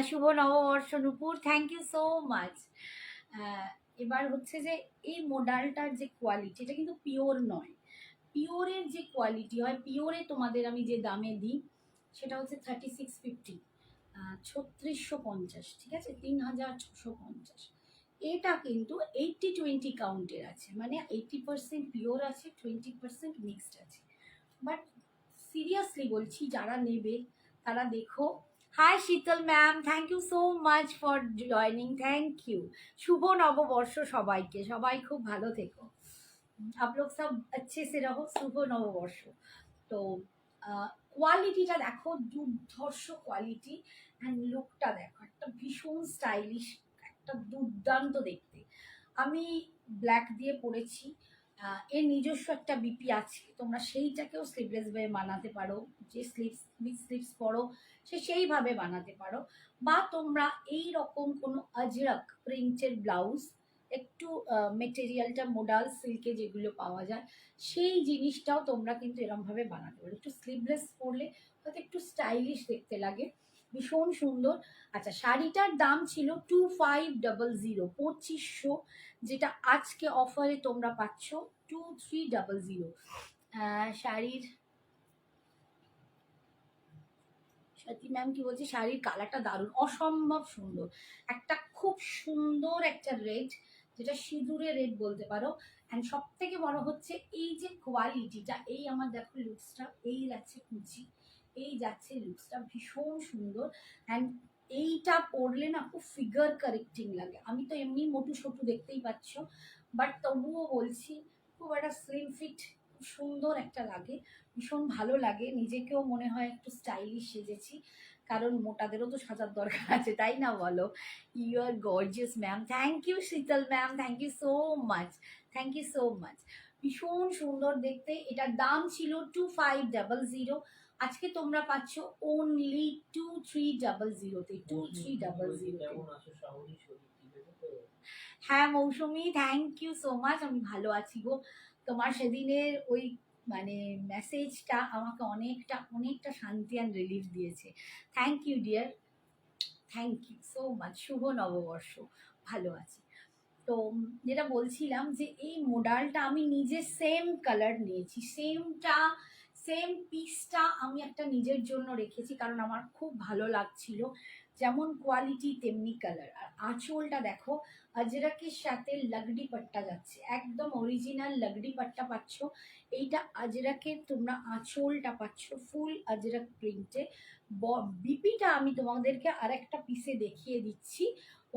শুভ নববর্ষ নূপুর, thank you so much. এবার হচ্ছে যে এই মোডালটার যে কোয়ালিটি, এটা কিন্তু পিওর নয়। পিওরের যে কোয়ালিটি হয়, পিওরে তোমাদের আমি যে দামে দিই সেটা হচ্ছে 3650, 3650, ঠিক আছে, 3650। এটা কিন্তু 80-20 কাউন্টের আছে, মানে 80% পিওর আছে, 20% মিক্সড আছে। বাট সিরিয়াসলি বলছি, যারা নেবে তারা দেখো। Hi Sheetal ma'am, thank you so much for joining, thank you. শুভ নববর্ষ সবাইকে, সবাই খুব ভালো থেকো, आप लोग सब अच्छे से रहो, শুভ নববর্ষ। তো কোয়ালিটিটা দেখো, দুর্ধর্ষ কোয়ালিটি, অ্যান্ড লুকটা দেখো, একটা ভীষণ স্টাইলিশ, একটা দুর্দান্ত দেখতে। আমি ব্ল্যাক দিয়ে পরেছি, এর নিজস্ব একটা বিপি আছে, তোমরা সেইটাকেও স্লিভলেস ভাবে বানাতে পারো, যে স্লিভস উইথ স্লিভস পরো সে সেইভাবে বানাতে পারো, বা তোমরা এই রকম কোনো আজরাক প্রিন্টের ব্লাউজ, একটু মেটেরিয়ালটা মোডাল সিল্কে যেগুলো পাওয়া যায় সেই জিনিসটাও তোমরা কিন্তু এরমভাবে বানাতে পারো। একটু স্লিভলেস পরলে হয়তো একটু স্টাইলিশ দেখতে লাগে, ভীষণ সুন্দর। আচ্ছা, শাড়িটার দাম ছিল 2500, 2500, যেটা আজকে অফারে তোমরা পাচ্ছ 2300। শাড়ির সাথী ম্যাম কি বলছে, শাড়ির কালারটা দারুণ, অসম্ভব সুন্দর, একটা খুব সুন্দর একটা রেড, যেটা সিঁদুরে রেড বলতে পারো। অ্যান্ড সব থেকে বড় হচ্ছে এই যে কোয়ালিটিটা, এই আমার দেখো লুকসটা, এই যাচ্ছে কুচি, এই যাচ্ছে লুকসটা, ভীষণ সুন্দর। অ্যান্ড এইটা পরলে না খুব ফিগার কারেক্টিং লাগে। আমি তো এমনি মোটু সোটু দেখতেই পাচ্ছ, বাট তবুও বলছি খুব একটা স্লিম ফিট, খুব সুন্দর একটা লাগে, ভীষণ ভালো লাগে, নিজেকেও মনে হয় একটু স্টাইলিশ সেজেছি, কারণ মোটাদেরও তো সাজার দরকার আছে, তাই না বলো? You are gorgeous ma'am, thank you Sheetal ma'am, thank you so much, thank you so much, ভীষণ সুন্দর দেখতে। এটার দাম ছিল 2500, আজকে তোমরা পাচ্ছ অনলি 2300-তে, 2300। হ্যাঁ মৌসুমি, থ্যাংক ইউ সো মাচ, আমি ভালো আছি গো। তোমার সেদিনের ওই মানে মেসেজটা আমাকে অনেকটা অনেকটা শান্তি অ্যান্ড রিলিফ দিয়েছে। Thank you dear, thank you so much. শুভ নববর্ষ, ভালো আছি। তো যেটা বলছিলাম যে এই মোডালটা আমি নিজে সেম কালার নিয়েছি, সেম পিসটা আমি একটা নিজের জন্য রেখেছি, কারণ আমার খুব ভালো লাগছিল, যেমন কোয়ালিটি তেমনি কালার। আর আঁচলটা দেখো, আজরাকের সাথে লাগড়ি পাট্টা যাচ্ছে, একদম অরিজিনাল লাগড়ি পাট্টা পাচ্ছ। এইটা আজরাকের, তোমরা আঁচলটা পাচ্ছ ফুল আজরাক প্রিন্টে। বিপিটা আমি তোমাদেরকে আর একটা পিসে দেখিয়ে দিচ্ছি,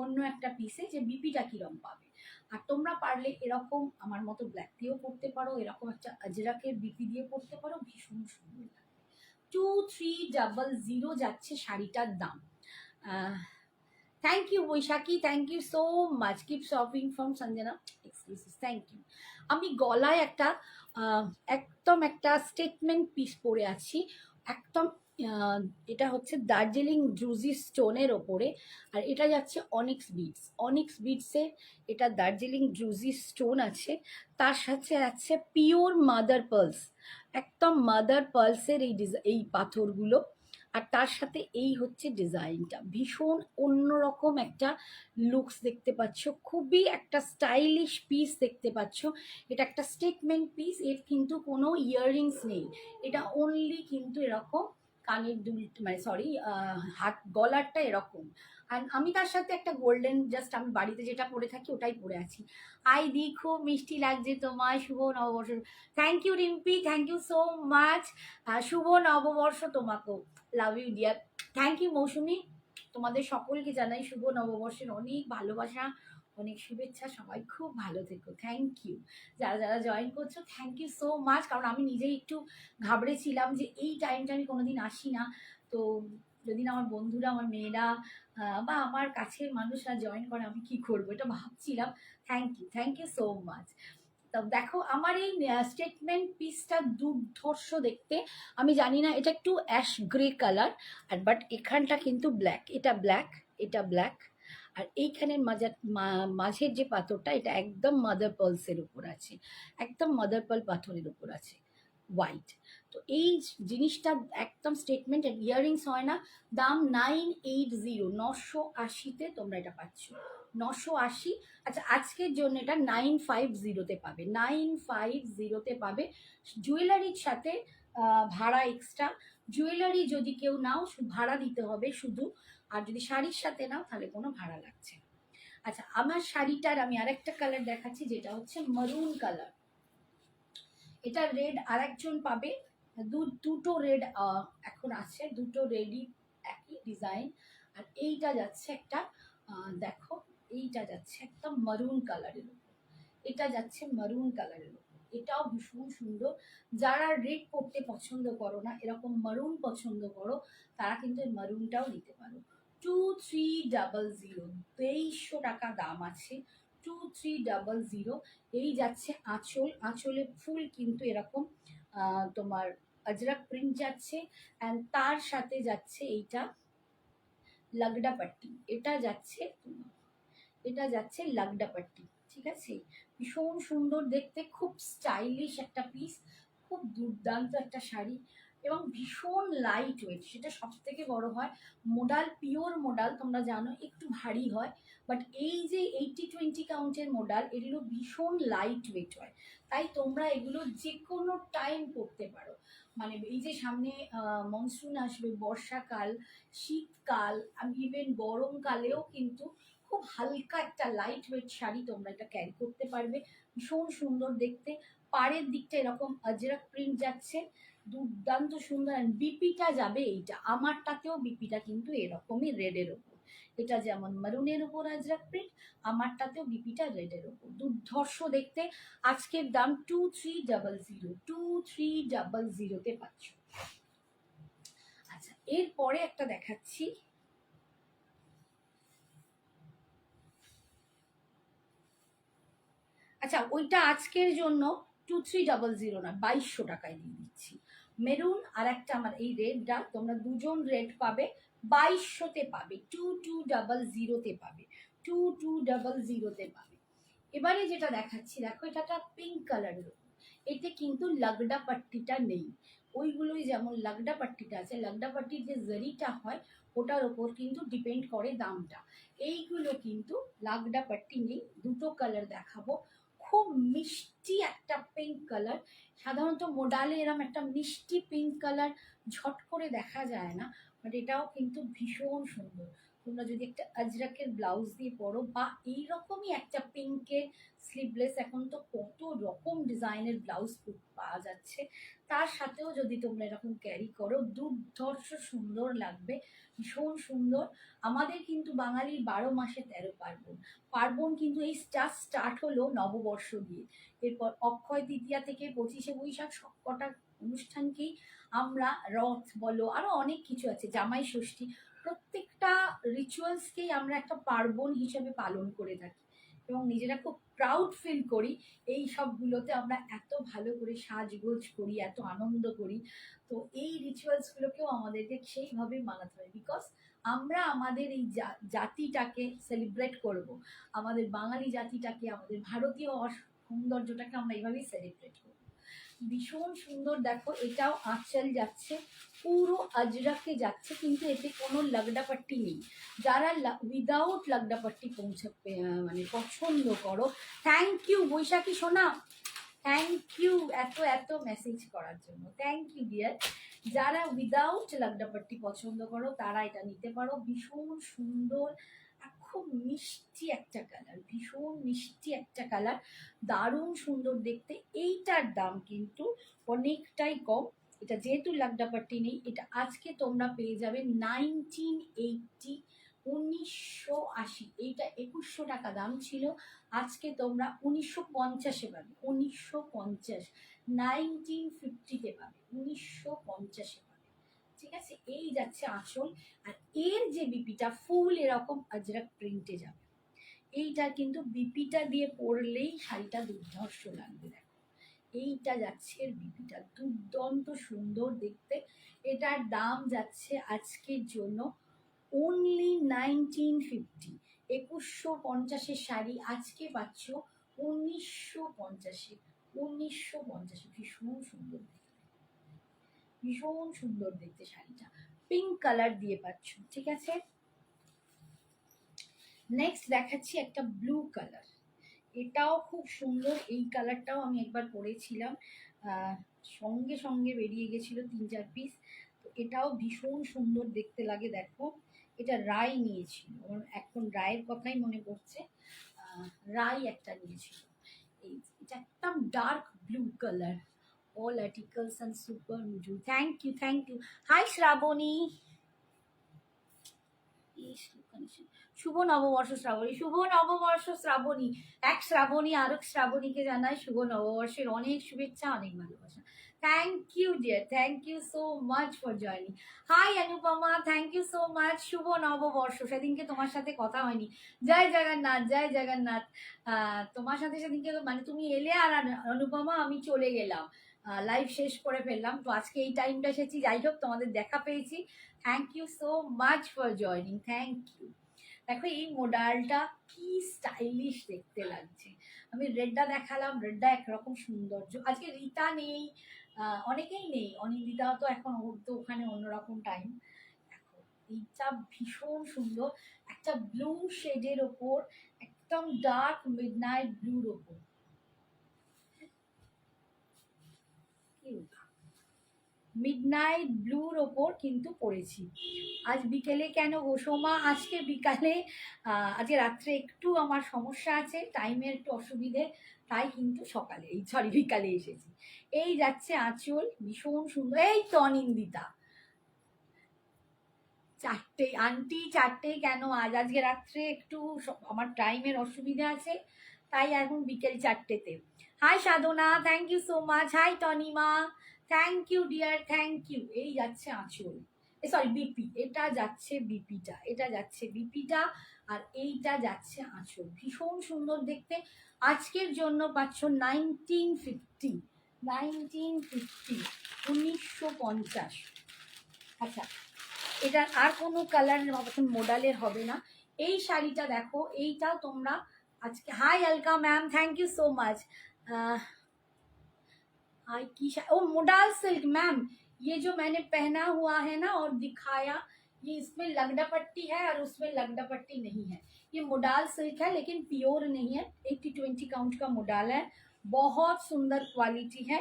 অন্য একটা পিসে, যে বিপিটা কিরম পাবে। আর তোমরা পারলে এরকম আমার মতো ব্ল্যাক দিয়েও পড়তে পারো, এরকম একটা আজরাকের বিপি দিয়ে পড়তে পারো, ভীষণ সুন্দর লাগবে। 2300 যাচ্ছে শাড়িটার দাম। Thank you Baishakhi, thank you so much, keep shopping from Sanjana exclusive, thank you. আমি গলায় একটা একদম একটা স্টেটমেন্ট পিস পরে আছি, একদম এটা হচ্ছে দার্জিলিং ড্রুজি স্টোনের ওপরে, আর এটা যাচ্ছে অনিক্স বিডস, অনিক্স বিডসে এটা দার্জিলিং ড্রুজি স্টোন আছে, তার সাথে আছে পিওর মাদার পার্লস, একদম মাদার পার্লসের এই পাথরগুলো, আর তার সাথে এই হচ্ছে ডিজাইনটা, ভীষণ অন্যরকম একটা লুকস দেখতে পাচ্ছ, খুবই একটা স্টাইলিশ পিস দেখতে পাচ্ছ। এটা একটা স্টেটমেন্ট পিস, এর কিন্তু কোনো ইয়াররিংস নেই, এটা অনলি কিন্তু এরকম কানের দুল, মানে সরি, হাত গলারটা এরকম। আর আমি তার সাথে একটা গোল্ডেন, জাস্ট আমি বাড়িতে যেটা পরে থাকি ওটাই পরে আছি। আই দি, খুব মিষ্টি লাগছে তোমায়, শুভ নববর্ষ। Thank you Rimpi, thank you so much, শুভ নববর্ষ তোমাকেও, love you dear. Thank you Mousumi, তোমাদের সকলকে জানাই শুভ নববর্ষের অনেক ভালোবাসা, অনেক শুভেচ্ছা, সবাই খুব ভালো থেকো। থ্যাংক ইউ যারা যারা জয়েন করছো, থ্যাংক ইউ সো মাচ। কারণ আমি নিজেই একটু ঘাবড়েছিলাম যে এই টাইমটা আমি কোনোদিন আসি না, তো যদি না আমার বন্ধুরা, আমার মেয়েরা বা আমার কাছের মানুষরা জয়েন করে, আমি কি করবো এটা ভাবছিলাম। Thank you so much. তো দেখো আমার এই স্টেটমেন্ট পিসটা দুর্ধর্ষ দেখতে, আমি জানি না, এটা একটু অ্যাশ গ্রে কালার, আর বাট এখানটা কিন্তু ব্ল্যাক, এটা ব্ল্যাক, এটা ব্ল্যাক, আর এইখানের মাঝের যে পাথরটা এটা একদম মাদার পার্লসের উপর আছে, একদম মাদার পার্ল পাথরের উপর আছে, হোয়াইট। তো এই জিনিসটা একদম স্টেটমেন্ট, ইয়াররিংস হয় না। দাম 980, 980-তে তোমরা এটা পাচ্ছ, 980। আচ্ছা, আজকের জন্য এটা 950-তে পাবে, 950-তে পাবে। জুয়েলারির সাথে ভাড়া এক্সট্রা। জুয়েলারি যদি কেউ নাও ভাড়া দিতে হবে শুধু, আর যদি শাড়ির সাথে নাও তাহলে কোনো ভাড়া লাগছে না। আচ্ছা, আমার শাড়িটার আমি আরেকটা কালার দেখাচ্ছি, যেটা হচ্ছে মারুন কালার। এটা রেড আরেকজন পাবে, দুটো রেড এখন আছে, দুটো রেডি, একই ডিজাইন। আর এইটা যাচ্ছে একটা দেখো, এইটা যাচ্ছে একটা মারুন কালারের উপর, এটা যাচ্ছে মারুন কালারের উপর, এটাও ভীষণ সুন্দর। যারা রেড পরতে পছন্দ করো না, এরকম মারুন পছন্দ করো, তারা কিন্তু এই মারুনটাও নিতে পারো। 2300, 2300 টাকা দাম আছে, 2300। এই যাচ্ছে আঁচল, আঁচলে ফুল কিন্তু এরকম তোমার আজরাক প্রিন্ট যাচ্ছে, অ্যান্ড তার সাথে যাচ্ছে এইটা লাগডা পাট্টি, এটা যাচ্ছে, এটা যাচ্ছে লাগডা পাট্টি, ঠিক আছে। ভীষণ সুন্দর দেখতে, খুব স্টাইলিশ একটা পিস, খুব দুর্দান্ত একটা শাড়ি, এবং ভীষণ লাইট ওয়েট, সেটা সব থেকে বড় হয়। মোডাল, পিওর মোডাল তোমরা জানো একটু ভারী হয়, বাট এই যে 80-20 কাউন্টের মোডাল, এগুলো ভীষণ লাইট ওয়েট হয়। তাই তোমরা এগুলো যে কোনো টাইম পরতে পারো। মানে এই যে সামনে মনসুন আসবে, বর্ষাকাল, শীতকাল, ইভেন গরমকালেও কিন্তু খুব হালকা একটা লাইট ওয়েট শাড়ি তোমরা এটা ক্যারি করতে পারবে। ভীষণ সুন্দর দেখতে, পাড়ের দিকটা এরকম আজরাক প্রিন্ট যাচ্ছে, দুর্দান্ত সুন্দর। বিপিটা যাবে এইটা, আমারটাতেও বিপিটা কিন্তু এরকমই রেডের ওপর, এটা যেমন মারুনের উপর আজরাক প্রিন্ট, আমারটাতেও বিপিটা রেডের ওপর, দুর্ধর্ষ দেখতে। আজকের দাম 2300, 2300-তে পাচ্ছ। আচ্ছা, এরপরে একটা দেখাচ্ছি, আচ্ছা ওইটা আজকের জন্য 2300 না, 2200 টাকায় দিয়ে দিচ্ছি। মেরুন আর একটা আমার এই রেডটা, তোমরা দুজন রেড পাবে, 2200-তে পাবে, 2200-তে পাবে, 2200-তে পাবে। এবারে যেটা দেখাচ্ছি দেখো, এটা একটা পিঙ্ক কালারের উপর, এতে কিন্তু লাগডা পাট্টিটা নেই। ওইগুলোই যেমন লাগডা পাট্টিটা আছে, লাগডা পাট্টির যে জারিটা হয় ওটার ওপর কিন্তু ডিপেন্ড করে দামটা। এইগুলো কিন্তু লাগডা পাট্টি নেই। দুটো কালার দেখাবো, খুব মিষ্টি একটা পিঙ্ক কালার। সাধারণত মোডালে এরম একটা মিষ্টি পিঙ্ক কালার ঝট করে দেখা যায় না, বাট এটাও কিন্তু ভীষণ সুন্দর। তোমরা যদি একটা আজরাকের ব্লাউজ দিয়ে পরো, বা এইরকমই একটা পিঙ্কের স্লিভলেস, এখন তো কত রকম ডিজাইনের ব্লাউজ পাওয়া যাচ্ছে, তার সাথেও যদি তোমরা এরকম ক্যারি করো, দুর্ধর্ষ সুন্দর লাগবে, ভীষণ সুন্দর। আমাদের কিন্তু বাঙালির 12 মাসে 13 পার্বণ, পার্বণ কিন্তু এই স্টার্ট হলো নববর্ষ দিয়ে। এরপর অক্ষয় তৃতীয়া থেকে 25শে বৈশাখ সবকটা অনুষ্ঠানকেই আমরা, রথ বলো, আরো অনেক কিছু আছে, জামাই ষষ্ঠী, প্রত্যেকটা রিচুয়ালসকেই আমরা একটা পার্বণ হিসেবে পালন করে থাকি, এবং নিজেরা খুব প্রাউড ফিল করি এই সবগুলোতে আমরা এত ভালো করে সাজগোজ করি, এত আনন্দ করি। তো এই রিচুয়ালসগুলোকেও আমাদেরকে সেইভাবে মানাতে হয়, বিকজ আমরা আমাদের এই জাতিটাকে সেলিব্রেট করব, আমাদের বাঙালি জাতিটাকে, আমাদের ভারতীয় সৌন্দর্যটাকে আমরা এইভাবেই সেলিব্রেট করব। ভীষণ সুন্দর দেখো, এটাও আঁচল যাচ্ছে, পুরো আজরাকে যাচ্ছে, কিন্তু এতে কোনো লাগডা পাট্টি নেই। যারা উইদাউট লাগডা পাট্টি মানে পছন্দ করো, থ্যাংক ইউ বৈশাখী সোনা, থ্যাংক ইউ এত এত মেসেজ করার জন্য, থ্যাংক ইউ ডিয়ার। যারা উইদাউট লাগডা পাট্টি পছন্দ করো তারা এটা নিতে পারো, ভীষণ সুন্দর, খুব মিষ্টি একটা কালার, ভীষণ মিষ্টি একটা কালার, দারুণ সুন্দর দেখতে। এইটার দাম কিন্তু অনেকটাই কম, এটা যেহেতু লাগডা পাট্টি নেই, এটা আজকে তোমরা পেয়ে যাবে 1980, 1980। এইটা 2100 টাকা দাম ছিল, আজকে তোমরা 1950-এ পাবে, 1950, 1950-তে পাবে, 1950-এ পাবে, ঠিক আছে। এই যাচ্ছে আঁচল, আর এর যে বিপিটা ফুল এরকম আজরাক প্রিন্টে যাবে, এইটা কিন্তু বিপিটা দিয়ে পরলেই শাড়িটা দুর্ধর্ষ লাগবে। দেখো এইটা যাচ্ছে এর বিপিটা, দুর্দান্ত সুন্দর দেখতে। এটার দাম যাচ্ছে আজকের জন্য অনলি 1950, 2150-এর শাড়ি আজকে পাচ্ছ 1950-এ, 1950। ভীষণ সুন্দর দেখতে, ভীষণ সুন্দর দেখতে শাড়িটা, পিঙ্ক কালার দিয়ে পাচ্ছ, ঠিক আছে। নেক্সট দেখাচ্ছি একটা ব্লু কালার, এটাও খুব সুন্দর। এই কালারটাও আমি একবার পরেছিলাম, সঙ্গে সঙ্গে বেরিয়ে গেছিল 3-4 পিস। তো এটাও ভীষণ সুন্দর দেখতে লাগে, দেখো এটা রায় নিয়েছিল, আমার এখন রায়ের কথাই মনে পড়ছে, রায় একটা নিয়েছিল। এই এটা একদম dark blue colour, all articles and super Miju. Thank you. Hi Shravani. শুভ নববর্ষ শ্রাবণী, শুভ নববর্ষ শ্রাবণী। এক শ্রাবণী আরেক শ্রাবণীকে জানাই শুভ নববর্ষের অনেক শুভেচ্ছা, অনেক ভালোবাসা। Thank you dear, thank you so much for joining. Hi Anupama, thank you so much, শুভ নববর্ষ। সেদিনকে তোমার সাথে কথা হয়নি, জয় জগন্নাথ, জয় জগন্নাথ। তোমার সাথে সেদিনকে মানে তুমি এলে আর অনুপমা আমি চলে গেলাম, লাইভ শেষ করে ফেললাম। তো আজকে এই টাইমটা এসেছি, যাই হোক তোমাদের দেখা পেয়েছি। Thank you so much for joining, thank you. দেখো এই মডালটা কি স্টাইলিশ দেখতে লাগছে। আমি রেডটা দেখালাম, রেডটা একরকম সৌন্দর্য। আজকে রীতা নেই, অনেকেই নেই, অনিন্দিতাও তো এখন, ওর তো ওখানে অন্যরকম টাইম। দেখো এইটা ভীষণ সুন্দর, একটা ব্লু শেডের ওপর, একদম ডার্ক মিডনাইট ব্লুর ওপর, মিডনাইট ব্লুর ওপর কিন্তু পড়েছি। আজ বিকেলে কেন গো সোমা? আজকে বিকালে, আজকে রাত্রে একটু আমার সমস্যা আছে, টাইমের একটু অসুবিধে, তাই কিন্তু সকালে, এই সরি বিকালে এসেছি। এই যাচ্ছে আঁচল, ভীষণ সুন্দর। এই তো অনিন্দিতা, চারটে আন্টি, চারটে কেন? আজকে রাত্রে একটু আমার টাইমের অসুবিধা আছে, তাই এখন বিকেল 4টেতে। Hi Sadhana, thank you so much. Hi Tonima, thank you dear, thank you. এই যাচ্ছে আঁচল, সরি বিপি, এটা যাচ্ছে বিপিটা, এটা যাচ্ছে বিপিটা, আর এইটা যাচ্ছে আঁচল। ভীষণ সুন্দর দেখতে। আজকের জন্য পাচ্ছ 1950, 1950। আচ্ছা, এটার আর কোনো কালার এখন মডেলের হবে না। এই শাড়িটা দেখো, এইটাও তোমরা আজকে, hi Alka ma'am, thank you so much. Hi की ओ मोडाल सिल्क मैम, ये जो मैंने पहना हुआ है ना और दिखाया, ये इसमें लगड़ा पट्टी है और उसमें लगड़ा पट्टी नहीं है। ये मोडाल सिल्क है लेकिन प्योर नहीं है, 80-20 काउंट का मोडाल है, बहुत सुंदर क्वालिटी है।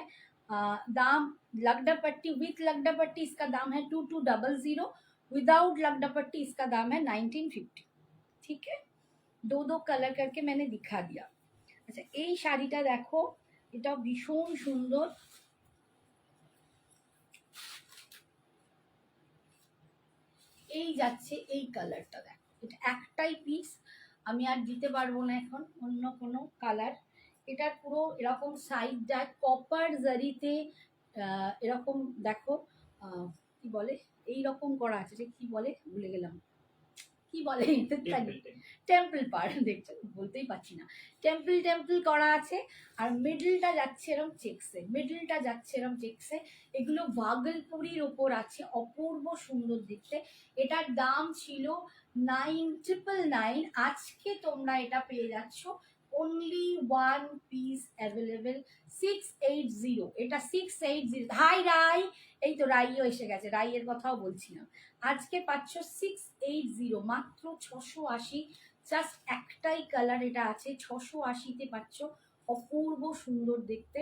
दाम लगड़ा पट्टी विथ लगड़ा पट्टी इसका दाम है 2200, विदाउट लगड़ा पट्टी इसका दाम है 1950। ठीक है, दो दो कलर करके मैंने दिखा दिया। अच्छा, এই শাড়িটা দেখো, এটা ভীষণ সুন্দর। এই যাচ্ছে এই কালারটা দেখো, এটা একটাই পিস, আমি আর দিতে পারবো না এখন অন্য কোনো কালার। এটার পুরো এরকম সাইডটা কপার জারিতে, এরকম দেখো, কি বলে এই রকম করা আছে, যে কি বলে ভুলে গেলাম, কি বলে, টেম্পল পার্ট, দেখছো বলতেই পারছি না, টেম্পল টেম্পল করা আছে। আর মিডলটা যাচ্ছে এরম চেক্সে, মিডলটা যাচ্ছে এরম চেক্সে। এগুলো ভাগলপুরির ওপর আছে, অপূর্ব সুন্দর দেখতে। এটার দাম ছিল 9999, আজকে তোমরা এটা পেয়ে যাচ্ছ অনলি 1 পিস অ্যাভেলেবেল 680। এটা 680। হাই রাই, এই তো রাইও এসে গেছে, রাইয়ের কথাও বলছিলাম। আজকে পাচ্ছ 680, মাত্র 680। জাস্ট একটাই কালার এটা আছে, 680-তে পাচ্ছ, অপূর্ব সুন্দর দেখতে।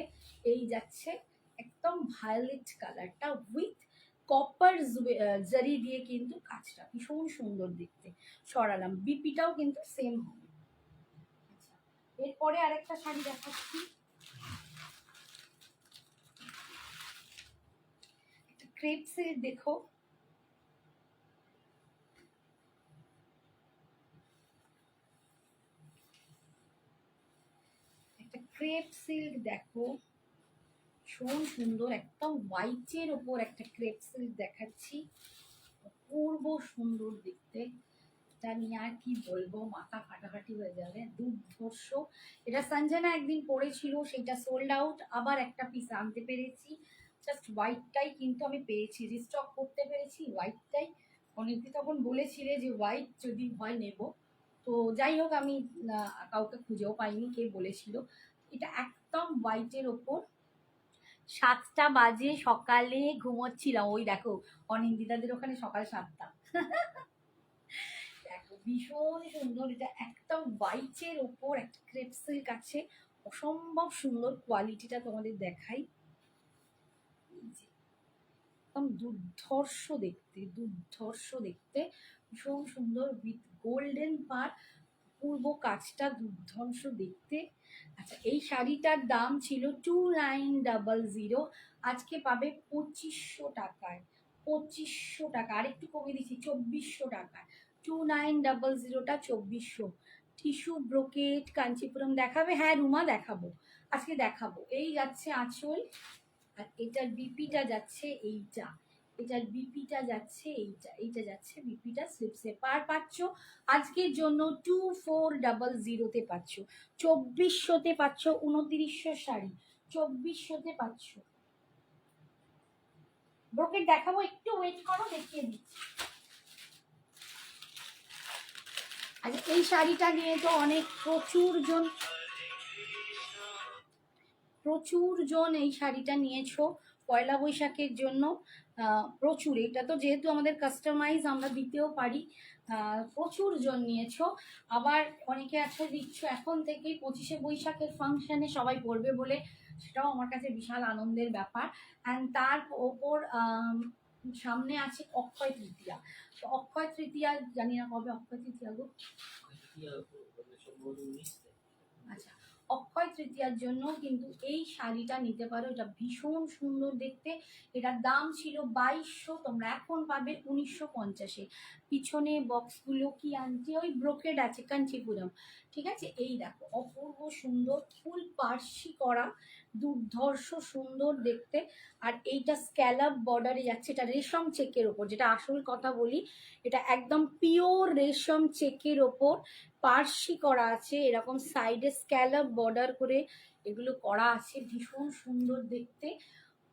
এই যাচ্ছে একদম ভায়োলেট কালারটা উইথ কপার জারি দিয়ে কিন্তু কাজটা ভীষণ সুন্দর দেখতে। সরালাম, বিপিটাও কিন্তু সেম হবে। আচ্ছা, এরপরে আরেকটা শাড়ি দেখাচ্ছি, একটা ক্রেপ সিল্ক দেখো, একটা ক্রেপ সিল্ক দেখো, ভীষণ সুন্দর, একদম হোয়াইটের ওপর একটা ক্রেপ সিল্ক দেখাচ্ছি, অপূর্ব সুন্দর দেখতে। এটা নিয়ে আর কি বলবো, মাথা ফাটাফাটি হয়ে যাবে, দুর্ধর্ষ। এটা সঞ্জনা একদিন পরেছিল, সেটা সোল্ড আউট, আবার একটা পিস আনতে পেরেছি। জাস্ট হোয়াইটটাই কিন্তু আমি পেয়েছি, রিস্টক করতে পেরেছি হোয়াইটটাই। অনেকে তখন বলেছিলে যে হোয়াইট যদি হয় নেব, তো যাই হোক আমি কাউকে খুঁজেও পাইনি কে বলেছিল। এটা একদম হোয়াইটের ওপর, 7টা বাজে, সকালে ঘুমোচ্ছিলাম। ওই দেখো অনিন্দিতাদের ওখানে সকাল 7টা। দেখো ভীষণ সুন্দর, এটা একদম হোয়াইটের ওপর একটা ক্রেপসের কাছে, অসম্ভব সুন্দর কোয়ালিটিটা তোমাদের দেখাই। একদম দুর্ধর্ষ দেখতে, দুর্ধর্ষ দেখতে, ভীষণ সুন্দর উইথ গোল্ডেন পার, পূর্ব কাজটা দুর্ধর্ষ দেখতে। আচ্ছা, এই শাড়িটার দাম ছিল 2900, আজকে পাবে 2500 টাকায়। 2500 টাকা, আর একটু কমিয়ে দিচ্ছি 2400 টাকায়। 2900টা 2400। টিস্যু ব্রোকেট কাঞ্চিপুরম দেখাবে? হ্যাঁ রুমা দেখাবো, আজকে দেখাবো। এই যাচ্ছে আঁচল, আর এটার বিপিটা যাচ্ছে এইটা, এটার বিপিটা যাচ্ছে এইটা, এইটা যাচ্ছে বিপিটা স্লিপসে। পার পাচ্ছ আজকের জন্য 2400-তে পাচ্ছ, 2400-তে পাচ্ছ 2900 শাড়ি, 2400-তে পাচ্ছ। ব্রোকেট দেখাবো, একটু ওয়েট করো, দেখিয়ে দিচ্ছি। আচ্ছা, এই শাড়িটা নিয়ে তো অনেক প্রচুর জন এই শাড়িটা নিয়েছো পয়লা বৈশাখের জন্য। প্রচুর, এটা তো যেহেতু আমাদের কাস্টমাইজ আমরা দিতেও পারি, প্রচুর জন নিয়েছো। আবার অনেকে আছে দিচ্ছ এখন থেকেই 25শে বৈশাখের ফাংশনে সবাই পরবে বলে, সেটাও আমার কাছে বিশাল আনন্দের ব্যাপার। অ্যান্ড তার ওপর সামনে আছে অক্ষয় তৃতীয়া। তো অক্ষয় তৃতীয়া জানি না কবে অক্ষয় তৃতীয়া গো। আচ্ছা, অক্ষয় তৃতীয়ার জন্য কিন্তু এই শাড়িটা নিতে পারো, এটা ভীষণ সুন্দর দেখতে। এটার দাম ছিল 2200, তোমরা এখন পাবে 1950-এ। পিছনে বক্সগুলো কি আনছে, ওই ব্রোকেড আছে কাঞ্চিপুরম, ঠিক আছে। এই দেখো অপূর্ব সুন্দর ফুল পার্সি করা, দুর্ধর্ষ সুন্দর দেখতে। আর এইটা স্ক্যালাপ বর্ডারে যাচ্ছে, এটা রেশম চেকের ওপর, যেটা আসল কথা বলি, এটা একদম পিওর রেশম চেকের ওপর পার্সি করা আছে, এরকম সাইডে স্ক্যালাপ বর্ডার করে এগুলো করা আছে, ভীষণ সুন্দর দেখতে।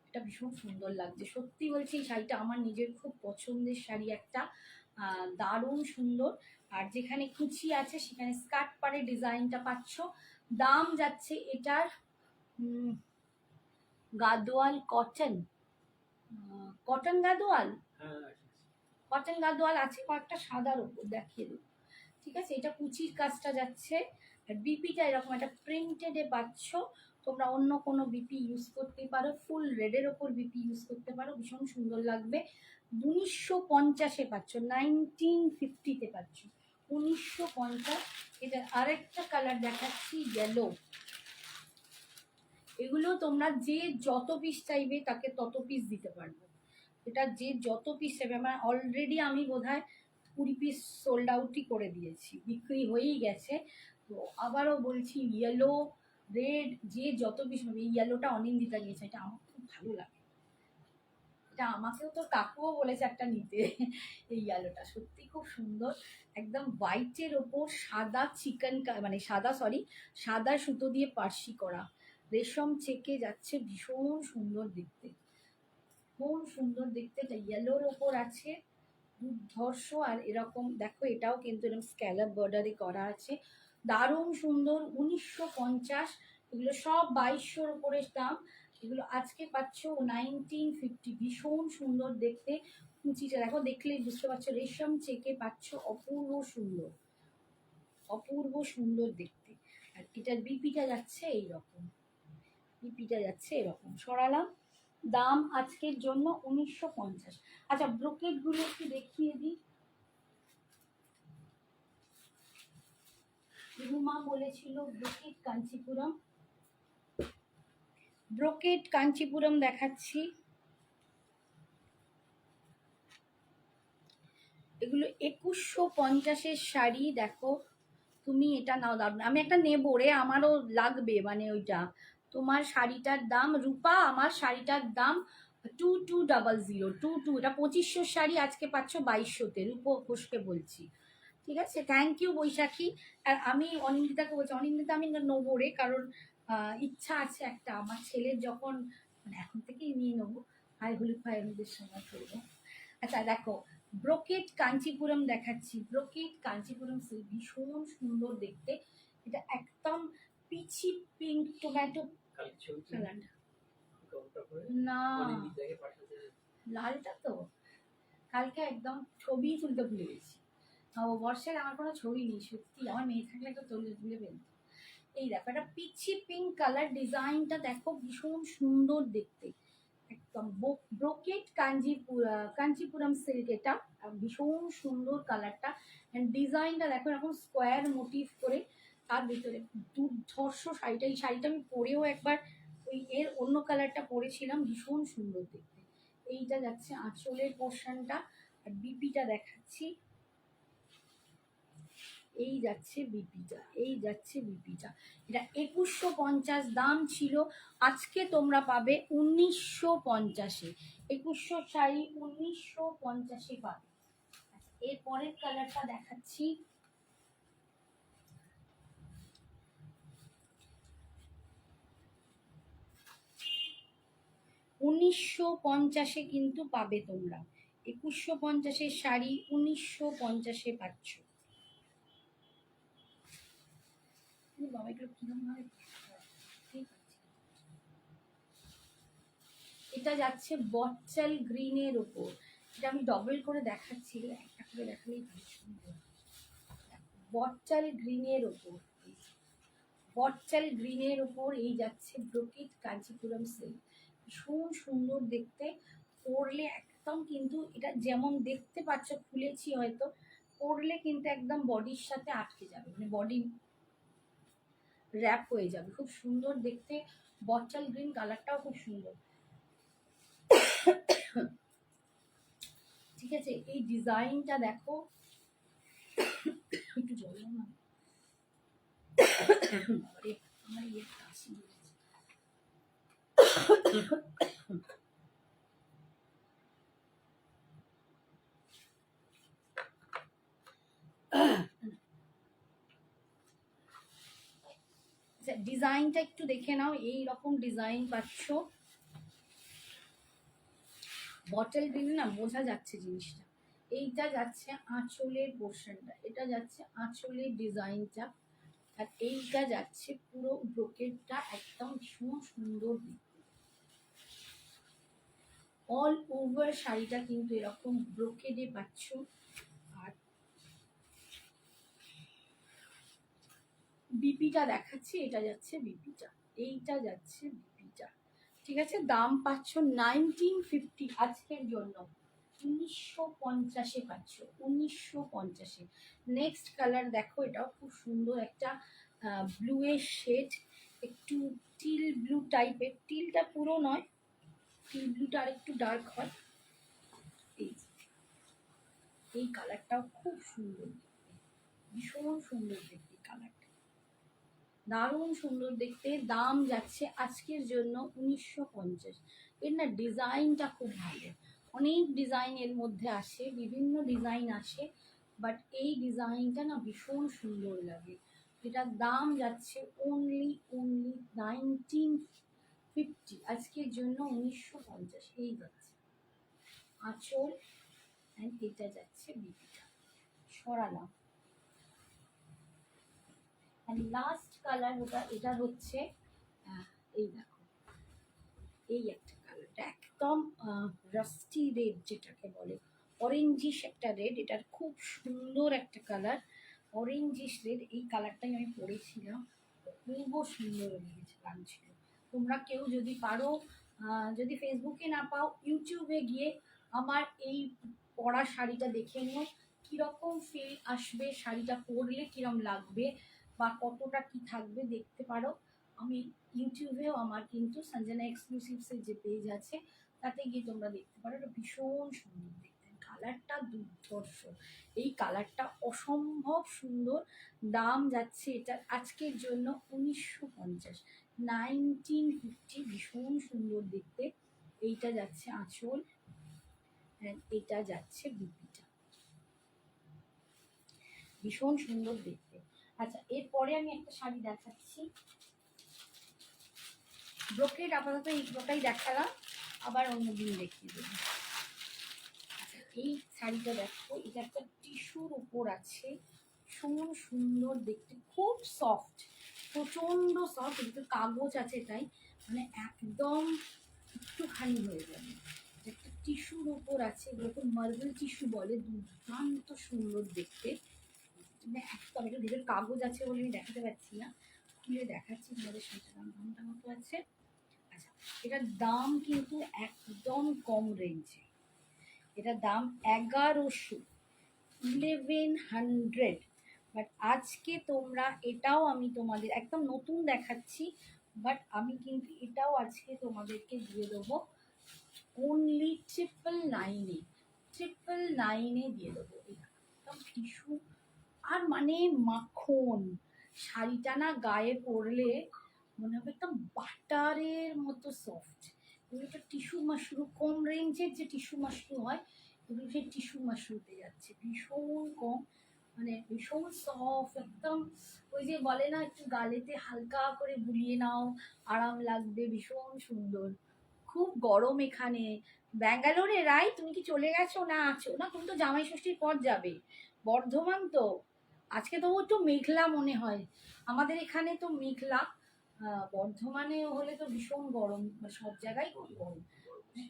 এটা ভীষণ সুন্দর লাগছে, সত্যি বলছি এই শাড়িটা আমার নিজের খুব পছন্দের শাড়ি একটা, দারুণ সুন্দর। আর যেখানে কুচি আছে সেখানে স্কার্ট পাড়ে ডিজাইনটা পাচ্ছ। দাম যাচ্ছে এটার Gadwal cotton, cotton Gadwal, cotton Gadwal আছে কয়েকটা সাদার উপর, দেখিয়ে দেবো, ঠিক আছে। এটা কুচির কাজটা যাচ্ছে, আর বিপিটা এরকম একটা প্রিন্টেডে পাচ্ছ। তোমরা অন্য কোনো বিপি ইউজ করতে পারো, ফুল রেডের ওপর বিপি ইউজ করতে পারো, ভীষণ সুন্দর লাগবে। 1950-এ পাচ্ছ, 1950-তে পাচ্ছ 1950। এটা আরেকটা কালার দেখাচ্ছি, ইয়েলো। এগুলো তোমরা যে যত পিস চাইবে তাকে তত পিস দিতে পারবে, এটা যে যত পিস চাইবে। আমার অলরেডি আমি বোধহয় 20 পিস সোল্ড আউটই করে দিয়েছি, বিক্রি হয়েই গেছে। তো আবারও বলছি, ইয়েলো রেড যে যত পিস হবে, এই ইয়েলোটা অনিন্দিতা নিয়েছে, এটা আমার খুব ভালো লাগে, এটা আমাকেও তো কাকুও বলেছে একটা নিতে। এই ইয়েলোটা সত্যি খুব সুন্দর, একদম হোয়াইটের ওপর সাদা চিকেন, মানে সাদা, সরি, সাদা সুতো দিয়ে পার্সি করা, রেশম চেকে যাচ্ছে, ভীষণ সুন্দর দেখতে, খুব সুন্দর দেখতে। এটা ইয়েলোর ওপর আছে, দুর্ধর্ষ। আর এরকম দেখো, এটাও কিন্তু এরকম স্ক্যালাপ বর্ডারে করা আছে, দারুণ সুন্দর। 1950, এগুলো সব 2200-র উপরে দাম, এগুলো আজকে পাচ্ছ 1950, ভীষণ সুন্দর দেখতে। কুচিটা দেখো, দেখলেই বুঝতে পারছো রেশম চেকে পাচ্ছ, অপূর্ব সুন্দর, অপূর্ব সুন্দর দেখতে। আর এটার বিপিটা যাচ্ছে এইরকম, বিপিটা যাচ্ছে এরকম, সরালাম। দাম আজকের জন্য 1950। আচ্ছা, ব্রোকেট গুলো একটু দেখিয়ে দিই। রুমা বলেছিল ব্রোকেট কাঞ্চিপুরম, ব্রোকেট কাঞ্চিপুরম দেখাচ্ছি। এগুলো 2150-এর শাড়ি, দেখো তুমি এটা নাও, দারুন। আমি একটা নেবো রে, আমারও লাগবে, মানে ওইটা তোমার শাড়িটার দাম রূপা, আমার শাড়িটার দাম 2200, এটা 2500 শাড়ি, আজকে পাচ্ছ 2200-তে, রূপো ঘোষকে বলছি, ঠিক আছে। থ্যাংক ইউ বৈশাখী। আর আমি অনিন্দিতাকে বলছি, অনিন্দিতা আমি নেবো রে, কারণ ইচ্ছা আছে একটা, আমার ছেলের যখন, মানে এখন থেকেই নিয়ে নেবো, হাই হলুদ ফাই হলুদের সময় করবো। আচ্ছা দেখো, ব্রোকেট কাঞ্চিপুরম দেখাচ্ছি, ব্রোকেট কাঞ্চিপুরম সিল্ক, ভীষণ সুন্দর দেখতে। এটা একদম পিচি পিঙ্ক টোম্যাটো কালার, না লালটা তো কালকে একদম ছবি তুলতে ভুলে গেছি। ও বর্ষের আমার কোনো ছবি নেই, সত্যি আমার মেয়ে থাকলে তো তুলে ফেলতো। এই দেখো একটা পিচি পিঙ্ক কালার, ডিজাইনটা দেখো ভীষণ সুন্দর দেখতে, একদম ব্রোকেট কাঞ্জিপুরম সিল্ক, এটা ভীষণ সুন্দর কালারটা। ডিজাইনটা দেখো এরকম স্কোয়ার মোটিভ করে, তার ভিতরে দুর্ধর্ষ শাড়িটা, এই শাড়িটা আমি পরেও একবার ওই এর অন্য কালারটা পরেছিলাম, ভীষণ সুন্দর দেখতে। এইটা যাচ্ছে আঁচলের পোর্শনটা, আর বিপিটা দেখাচ্ছি, এই যাচ্ছে বিপিটা, এই যাচ্ছে বিপিটা। এটা 2150 দাম ছিল, আজকে তোমরা পাবে 1950-এ। 2100 শাড়ি 1950-এ পাবে। এর পরের কালারটা দেখাচ্ছি, $1950 কিন্তু পাবে তোমরা। 2150-এর শাড়ি 1950-এ পাচ্ছ। বাবা এগুলো কিরকম ভাবে, এটা যাচ্ছে বটচাল গ্রিনের ওপর, এটা আমি ডবল করে দেখাচ্ছি, একটা করে দেখালেই ভালো সুন্দর। বটচাল গ্রিনের ওপর, বটচাল গ্রিনের ওপর এই যাচ্ছে ব্রোকেট কাঞ্চিপুরম সিল্ক, ভীষণ সুন্দর দেখতে। পরলে একদম কিন্তু এটা যেমন দেখতে পাচ্ছ খুলেছি হয়তো, পরলে কিন্তু একদম বডির সাথে আটকে যাবে, মানে বডি র্যাপ হয়ে যাবে, খুব সুন্দর দেখতে। বটচাল গ্রিন কালারটাও খুব সুন্দর, ঠিক আছে। এই ডিজাইনটা দেখো, একটু জল না আমার ইয়ে কাশি, ডিজাইনটা একটু দেখে নাও, এই রকম ডিজাইন পাচ্ছ। বটল গ্রিন না বোঝা যাচ্ছে জিনিসটা। এইটা যাচ্ছে আঁচলের পোর্শনটা, এটা যাচ্ছে আঁচলের ডিজাইনটা, আর এইটা যাচ্ছে পুরো ব্রোকেটটা, একদম ভীষণ সুন্দর দেখতে। অল ওভার শাড়িটা কিন্তু এরকম ব্রোকেডে পাচ্ছ। আর বিপিটা দেখাচ্ছি, এটা যাচ্ছে বিপিটা, এইটা যাচ্ছে বিপিটা, ঠিক আছে। দাম পাচ্ছ 1950 আজকের জন্য, 1950-এ পাচ্ছ, 1950-এ। নেক্সট কালার দেখো, এটাও খুব সুন্দর একটা ব্লু এর শেড, একটু টিল ব্লু টাইপের, টিলটা পুরো নয়, টিল ব্লুটা আর একটু ডার্ক হয়। এই কালারটাও খুব সুন্দর দেখতে, ভীষণ সুন্দর দেখতে কালারটা, দারুণ সুন্দর দেখতে। দাম যাচ্ছে আজকের জন্য 1950। এর না ডিজাইনটা খুব ভালো, অনেক ডিজাইন এর মধ্যে আসে, বিভিন্ন ডিজাইন আসে, বাট এই ডিজাইনটা না ভীষণ সুন্দর লাগে। এটার দাম যাচ্ছে অনলি 1950, আজকের জন্য 1950। এই যাচ্ছে আঁচল, অ্যান্ড এটা যাচ্ছে বিপিটা, সরালাম। লাস্ট কালার ওটা, এটা হচ্ছে এই দেখো, এই একটা কালারটা একদম রাস্টি রেড যেটাকে বলে, অরেঞ্জিশ একটা রেড, এটার খুব সুন্দর একটা কালার, অরেঞ্জিশ রেড। এই কালারটাই আমি পরেছিলাম, খুব সুন্দর লাগছিল। তোমরা কেউ যদি পারো, যদি ফেসবুকে না পাও, ইউটিউবে গিয়ে আমার এই পরা শাড়িটা দেখে নিও, কীরকম ফিল আসবে, শাড়িটা পরলে কীরকম লাগবে বা কতটা কি থাকবে দেখতে পারো। আমি ইউটিউবেও আমার কিন্তু সঞ্জনা এক্সক্লুসিভসের যে পেজ আছে, তাতে গিয়ে তোমরা দেখতে পারো, এটা ভীষণ সুন্দর দেখতে, কালারটা দুর্ধর্ষ, এই কালারটা অসম্ভব সুন্দর। দাম যাচ্ছে এটা আজকের জন্য 1950, 1950, ভীষণ সুন্দর দেখতে। এইটা যাচ্ছে আঁচল, এটা যাচ্ছে বিপিটা, ভীষণ সুন্দর দেখতে। আচ্ছা, এরপরে আমি একটা শাড়ি দেখাচ্ছি, ব্রোকেড আপাতত এই ব্রোটাই দেখালাম, আবার অন্যদিন দেখিয়ে দেবো। আচ্ছা, এই শাড়িটা দেখো, এটা একটা টিস্যুর উপর আছে, ভীষণ সুন্দর দেখতে, খুব সফট, প্রচণ্ড সফট, একটু কাগজ আছে তাই, মানে একদম একটুখানি হয়ে যাবে। একটা টিস্যুর ওপর আছে, এরকম মার্বেল টিস্যু বলে, দুর্দান্ত সুন্দর দেখতে। মানে একদম এটা ভিতরে কাগজ আছে বলে আমি দেখাতে পারছি না, খুলে দেখাচ্ছি তোমাদের সাথে। দামটা মতো আছে। আচ্ছা, এটার দাম কিন্তু একদম কম রেঞ্জে। এটার দাম 1100, 1100। বাট আজকে তোমরা এটাও আমি তোমাদের একদম নতুন দেখাচ্ছি, বাট আমি কিন্তু এটাও আজকে তোমাদেরকে দিয়ে দেবো অনলি 999, 999 দিয়ে দেবো। একদম টিস্যু আর মানে মাখন। শাড়িটা না গায়ে পরলে মনে হবে একদম বাটারের মতো সফট। এগুলো একটা টিস্যু মাশরু, কম রেঞ্জের যে টিস্যু মাশরু হয়, এগুলো সেই টিস্যু মাশরুতে যাচ্ছে, ভীষণ কম, মানে ভীষণ সফট একদম। ওই যে বলে না, একটু গালেতে হালকা করে বুলিয়ে নাও, আরাম লাগবে, ভীষণ সুন্দর। খুব গরম এখানে। ব্যাঙ্গালোরে রাই, তুমি কি চলে গেছো না আছো? না, তুমি তো জামাই ষষ্ঠীর পর যাবে বর্ধমান তো। আজকে তবু একটু মেঘলা মনে হয়, আমাদের এখানে তো মেঘলা। বর্ধমানে হলে তো ভীষণ গরম, সব জায়গায় খুব গরম।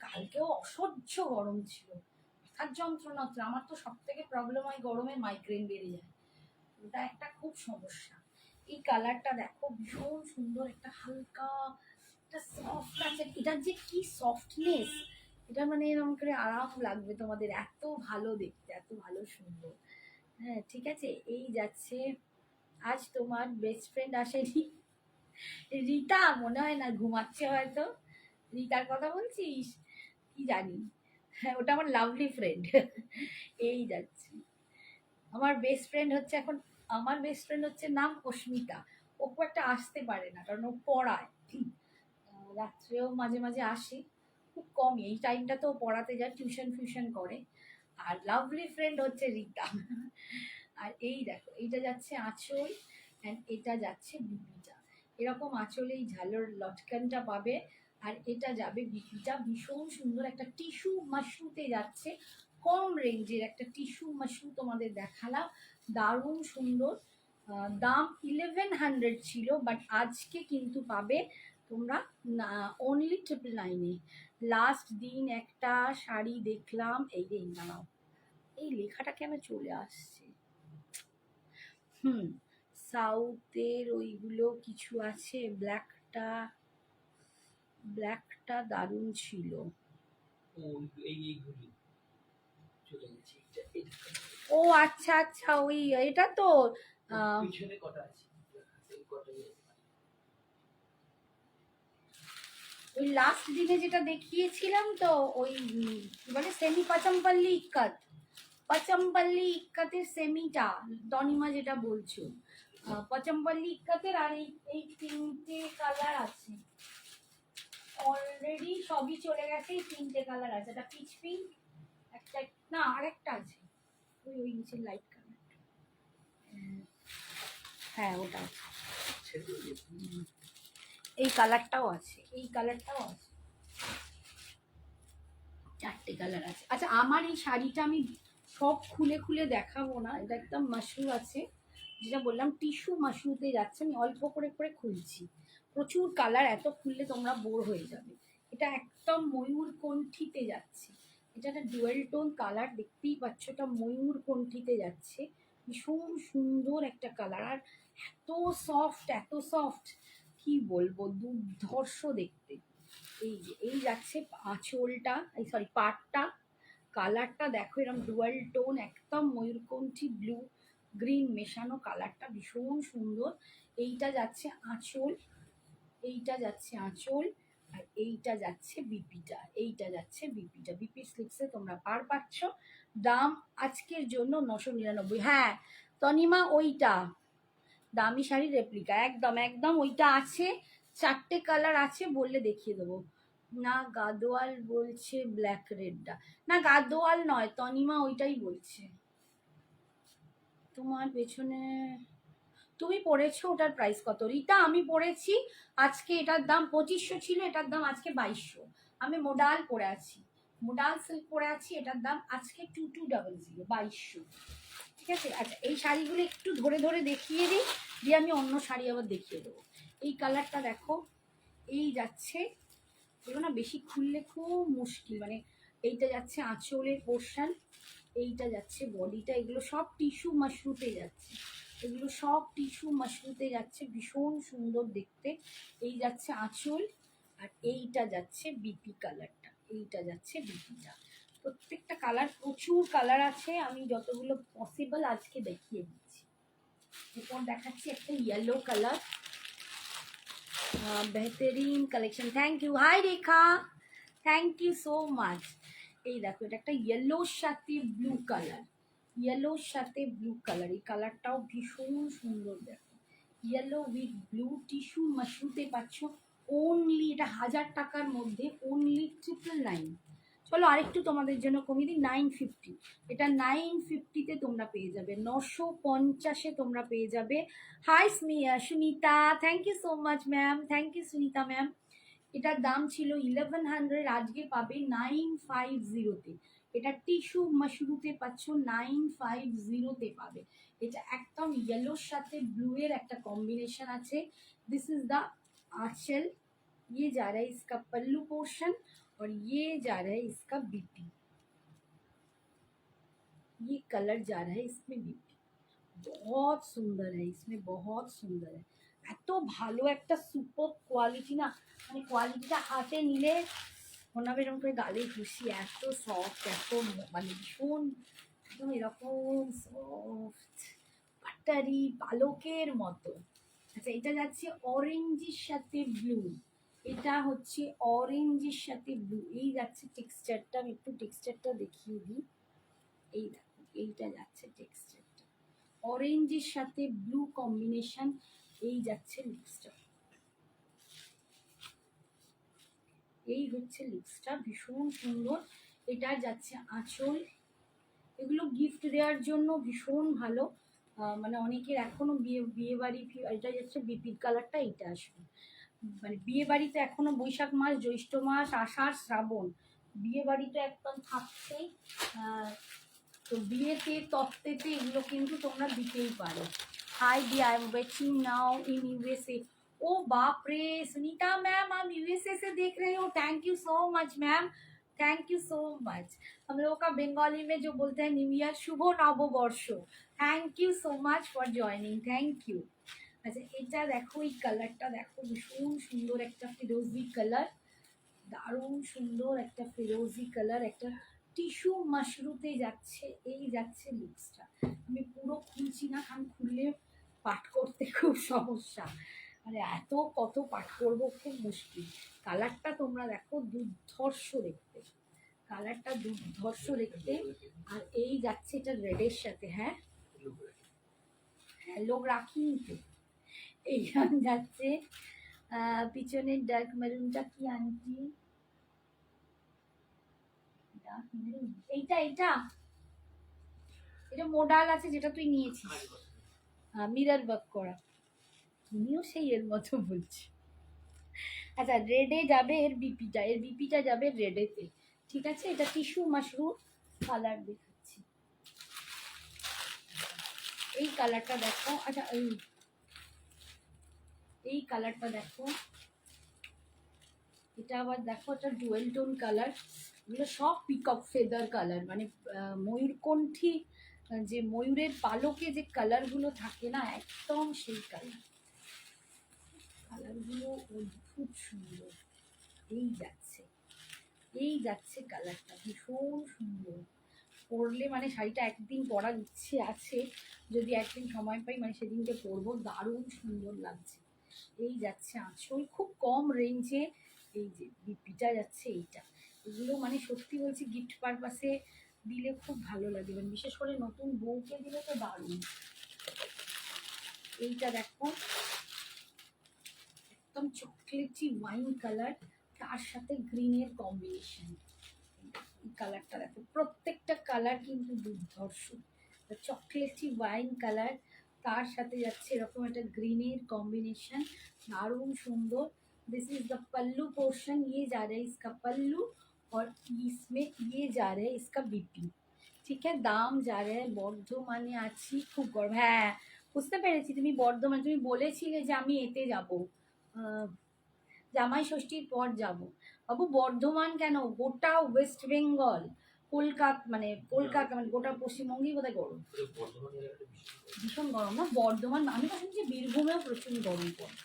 কালকেও অসহ্য গরম ছিল, মাথার যন্ত্রণা হচ্ছে। আমার তো সব থেকে প্রবলেম হয় গরমে, মাইগ্রেন বেড়ে যায়, ওটা একটা খুব সমস্যা। এই কালারটা দেখো, ভীষণ সুন্দর, একটা হালকা, একটা সফট আছে। এটার যে কি সফটনেস, এটা মানে এরকম করে আরাম লাগবে তোমাদের, এত ভালো দেখতে, এত ভালো সুন্দর। হ্যাঁ ঠিক আছে, এই যাচ্ছে। আজ তোমার বেস্ট ফ্রেন্ড আসেনি? রিতা মনে হয় না, ঘুমাচ্ছে হয়তো। রিতার কথা বলছিস? কি জানি, হ্যাঁ ওটা আমার লাভলি ফ্রেন্ড। এই যাচ্ছে। আমার বেস্ট ফ্রেন্ড হচ্ছে এখন, আমার বেস্ট ফ্রেন্ড হচ্ছে নাম অস্মিতা। ও খুব একটা আসতে পারে না, কারণ ও পড়ায়। রাত্রেও মাঝে মাঝে আসে, খুব কমই, এই টাইমটা তো পড়াতে যায়, টিউশন ফিউশন করে। আর লাভলি ফ্রেন্ড হচ্ছে রিতা। আর এই দেখো, এইটা যাচ্ছে আঁচল, অ্যান্ড এটা যাচ্ছে বিপিটা। এরকম আঁচলে এই ঝালোর লটকানটা পাবে, আর এটা যাবে বিপিটা। ভীষণ সুন্দর একটা টিস্যু মাশরুতে যাচ্ছে, কম রেঞ্জের একটা টিস্যু মাশরু তোমাদের দেখালাম, দারুণ সুন্দর। দাম 1100 ছিল, বাট আজকে কিন্তু পাবে তোমরা অনলি 999-এ। লাস্ট দিন একটা শাড়ি দেখলাম, এই যে নাও, এই লেখাটা কেন চলে আসছে, সাউথের ওইগুলো কিছু আছে, ব্ল্যাকটা, ব্ল্যাকটা দারুণ ছিল। ও আচ্ছা আচ্ছা, ওই এটা তো ওই লাস্ট দিনে যেটা দেখিয়েছিলাম তো, ওই কি বলে সেমি পাচাম্পাল্লি ইক্কাত, পাচাম্পাল্লি ইক্কাতের সেমিটা, তনিমা যেটা বলছো, পাচাম্পাল্লি ইক্কাতের। আর এই এই তিনটে কালার আছে অলরেডি, সবই চলে গেছে। এই তিনটে কালার আছে, একটা পিচ পিঙ্ক, একটা, না আরেকটা আছে, ওই ওই নিচের লাইট কালার। হ্যাঁ ওটা আছে, এই কালারটাও আছে, এই কালারটাও আছে, চারটে কালার আছে। আচ্ছা, আমার এই শাড়িটা আমি সব খুলে খুলে দেখাবো না, এটা একদম মাশরু আছে, যেটা বললাম টিস্যু মাশরুতে যাচ্ছে। আমি অল্প করে করে খুলছি, প্রচুর কালার, এত খুললে তোমরা বোর হয়ে যাবে। এটা একদম ময়ূর কণ্ঠিতে যাচ্ছে, এটা একটা ডুয়েল টোন কালার, দেখতেই পাচ্ছ, এটা ময়ূর কণ্ঠিতে যাচ্ছে, ভীষণ সুন্দর একটা কালার। আর এত সফট, এত সফট, কি বলবো, দুর্ধর্ষ দেখতে। এই যে এই যাচ্ছে আঁচলটা, এই সরি পাটটা, কালারটা দেখো, এরকম ডুয়াল টোন, একদম ময়ূরকণ্ঠী ব্লু গ্রিন মেশানো, কালারটা ভীষণ সুন্দর। এইটা যাচ্ছে আঁচল, এইটা যাচ্ছে আঁচল, আর এইটা যাচ্ছে বিপিটা, এইটা যাচ্ছে বিপিটা। বিপি স্লিপসে তোমরা পার পাচ্ছ। দাম আজকের জন্য 999। হ্যাঁ তনিমা, ওইটা দামি শাড়ি রেপ্লিকা, একদম একদম ওইটা আছে, চারটে কালার আছে, বললে দেখিয়ে দেবো। না গাদোয়াল বলছে ব্ল্যাক রেডটা, না গাদোয়াল নয়, তনিমা ওইটাই বলছে। তোমার পেছনে তুমি পড়েছো, ওটার প্রাইস কত রিতা? আমি পড়েছি আজকে, এটার দাম 2500 ছিল, এটার দাম আজকে 2200। আমি মোডাল পরে আছি, মোডাল সিল্ক পরে আছি, এটার দাম আজকে 2200, 2200। ঠিক আছে। আচ্ছা, এই শাড়িগুলো একটু ধরে ধরে দেখিয়ে দিই, দিয়ে আমি অন্য শাড়ি আবার দেখিয়ে দেবো। এই কালারটা দেখো, এই যাচ্ছে এগুলো না বেশি খুললে খুব মুশকিল, মানে এইটা যাচ্ছে আঁচলের পোর্শন, এইটা যাচ্ছে বডিটা, এগুলো সব টিস্যু মাশরুতে যাচ্ছে, এগুলো সব টিস্যু মাশরুতে যাচ্ছে, ভীষণ সুন্দর দেখতে। এই যাচ্ছে আঁচল, আর এইটা যাচ্ছে বিপি কালারটা, এইটা যাচ্ছে বিপিটা। প্রত্যেকটা কালার, প্রচুর কালার আছে, আমি যতগুলো পসিবল আজকে দেখিয়ে দিচ্ছি। এরপর দেখাচ্ছি একটা ইয়েলো কালার, বেহতরিন collection, thank you, hi Rekha, thank you so much. এই দেখো এটা একটা ইয়েলোর সাথে ব্লু কালার, ইয়েলোর সাথে ব্লু কালার, এই কালারটাও ভীষণ সুন্দর। দেখো ইয়েলো উইথ ব্লু টিস্যু মাশরুতে পাচ্ছ অনলি, এটা 1000 টাকার মধ্যে অনলি 999। চলো আরেকটু তোমাদের জন্য কমিয়ে দিই, 950, এটা 950-তে তোমরা পেয়ে যাবে, 950-এ তোমরা পেয়ে যাবে। Hi Sunita, thank you so much ma'am, thank you Sunita ma'am. এটার দাম ছিল 1100, আজকে পাবে 950-তে। এটা টিস্যু মাশরুতে পাচ্ছ 950-তে পাবে। এটা একদম ইয়েলোর সাথে ব্লু এর একটা কম্বিনেশন আছে। दिस इज द आंचल, ये जा रहा है इसका पल्लू पोर्शन, और ये जा रहा है इसका बीपी, ये कलर जा रहा है इसमें बीपी। बहुत सुंदर है, इसमें बहुत सुंदर है। এত ভালো একটা সুপার কোয়ালিটি না, মানে কোয়ালিটিটা হাতে নিলে মনে হবে এরকম করে গালে ঘুষি, এত সফট, এত মানে ভীষণ একদম এরকম সফট বাটারি পালকের মতো। আচ্ছা এটা যাচ্ছে অরেঞ্জের সাথে ব্লু, এটা হচ্ছে অরেঞ্জের সাথে ব্লু, এই যাচ্ছে টেক্সচারটা, আমি একটু টেক্সচারটা দেখিয়ে দিই। এই দেখো এইটা যাচ্ছে টেক্সচারটা, অরেঞ্জের সাথে ব্লু কম্বিনেশন, এই যাচ্ছে লিপসটা, এই হচ্ছে লিপসটা, ভীষণ সুন্দর। এটা যাচ্ছে আঁচল, এগুলো গিফট দেওয়ার জন্য ভীষণ ভালো। মানে অনেকের এখনো বিয়ে বাড়ি, এটা যাচ্ছে বিপির কালারটা, এইটা আসবে মানে বিয়ে বাড়িতে এখনো বৈশাখ মাস, জ্যৈষ্ঠ মাস, আষাঢ় শ্রাবণ, বিয়ে বাড়িতে একদম থাকছেই। তো বিয়েতে তত্ত্বেতে এগুলো কিন্তু তোমরা দিতেই পারো। Hi D I am waiting now in USA. ओ बाप रे सुनीता मैम, आप यूएसए से देख रहे हो, thank you so much ma'am, thank you so much. हम लोगों का बंगाली में जो बोलते हैं न्यू ईयर, शुभ नवबर्ष, thank you so much for joining, thank you. আচ্ছা এটা দেখো, এই কালারটা দেখো, ভীষণ সুন্দর একটা ফিরোজি কালার, দারুণ সুন্দর একটা ফিরোজি কালার, একটা টিস্যু মাশরুতে যাচ্ছে, এই যাচ্ছে লিপসটা। আমি পুরো খুলছি না, কারণ খুললে পাঠ করতে খুব সমস্যা, মানে এত কত পাঠ করবো খুব মুশকিল। কালারটা তোমরা দেখো, দুর্ধর্ষ দেখতে, কালারটা দুর্ধর্ষ দেখতে। আর এই যাচ্ছে এটা রেডের সাথে, হ্যাঁ হ্যাঁ লোক রাখিনি তো। এইখান যাচ্ছে পিছনের ডার্ক মেরুনটা কি আন্টি, এইটা এইটা এটা মোডাল আছে যেটা তুই নিয়েছিস, মিরর ওয়ার্ক করা, তুমিও সেই এর মতো বলছি। আচ্ছা রেডে যাবে এর বিপিটা, এর বিপিটা যাবে রেডেতে, ঠিক আছে। এটা টিস্যু মাশরুম কালার দেখাচ্ছি, এই কালারটা দেখো। আচ্ছা এই কালারটা দেখো, এটা আবার দেখো, এটা ডুয়েল টোন কালার, এগুলো সব পিকক ফেদার কালার, মানে ময়ূরকণ্ঠী, যে ময়ূরের পালকে যে কালারগুলো থাকে না, একদম সেই কালার, কালারগুলো খুব সুন্দর। এই যাচ্ছে, এই যাচ্ছে কালারটা, ভীষণ সুন্দর। পরলে মানে শাড়িটা একদিন পরার ইচ্ছে আছে, যদি একদিন সময় পাই মানে সেদিনকে পরবো, দারুণ সুন্দর লাগছে। এই যাচ্ছে আঁচল, খুব কম রেঞ্জে, এই যে বিপিটা যাচ্ছে এইটা, এগুলো মানে সত্যি বলছি গিফট পারপাসে দিলে খুব ভালো লাগে, মানে বিশেষ করে নতুন বউকে দিলে তো দারুণ। এইটা দেখো একদম চকলেটি ওয়াইন কালার, তার সাথে গ্রিনের কম্বিনেশন, এই কালারটা দেখো, প্রত্যেকটা কালার কিন্তু দুর্ধর্ষ। চকলেটি ওয়াইন কালার, তার সাথে যাচ্ছে এরকম একটা গ্রিনের কম্বিনেशन, दारुण सुंदर। This is the pallu portion, ये जा रहा है इसका पल्लू, और इसमें ये जा रहा है इसका बीपी, ঠিক আছে। দাম যা রে, বর্ধমানে আছি, খুব গরম, হ্যাঁ বুঝতে পেরেছি, তুমি বর্ধমান, তুমি বলেছিলে যে আমি এতে যাব, জামাই ষষ্ঠীর পর যাব। বাবু বর্ধমান কেন, গোটা ওয়েস্ট বেঙ্গল, কলকাতা মানে গোটা পশ্চিমবঙ্গেই বোধহয় গরম, ভীষণ গরম না বর্ধমান। আমি তো শুনছি বীরভূমেও প্রচুর গরম পড়ে।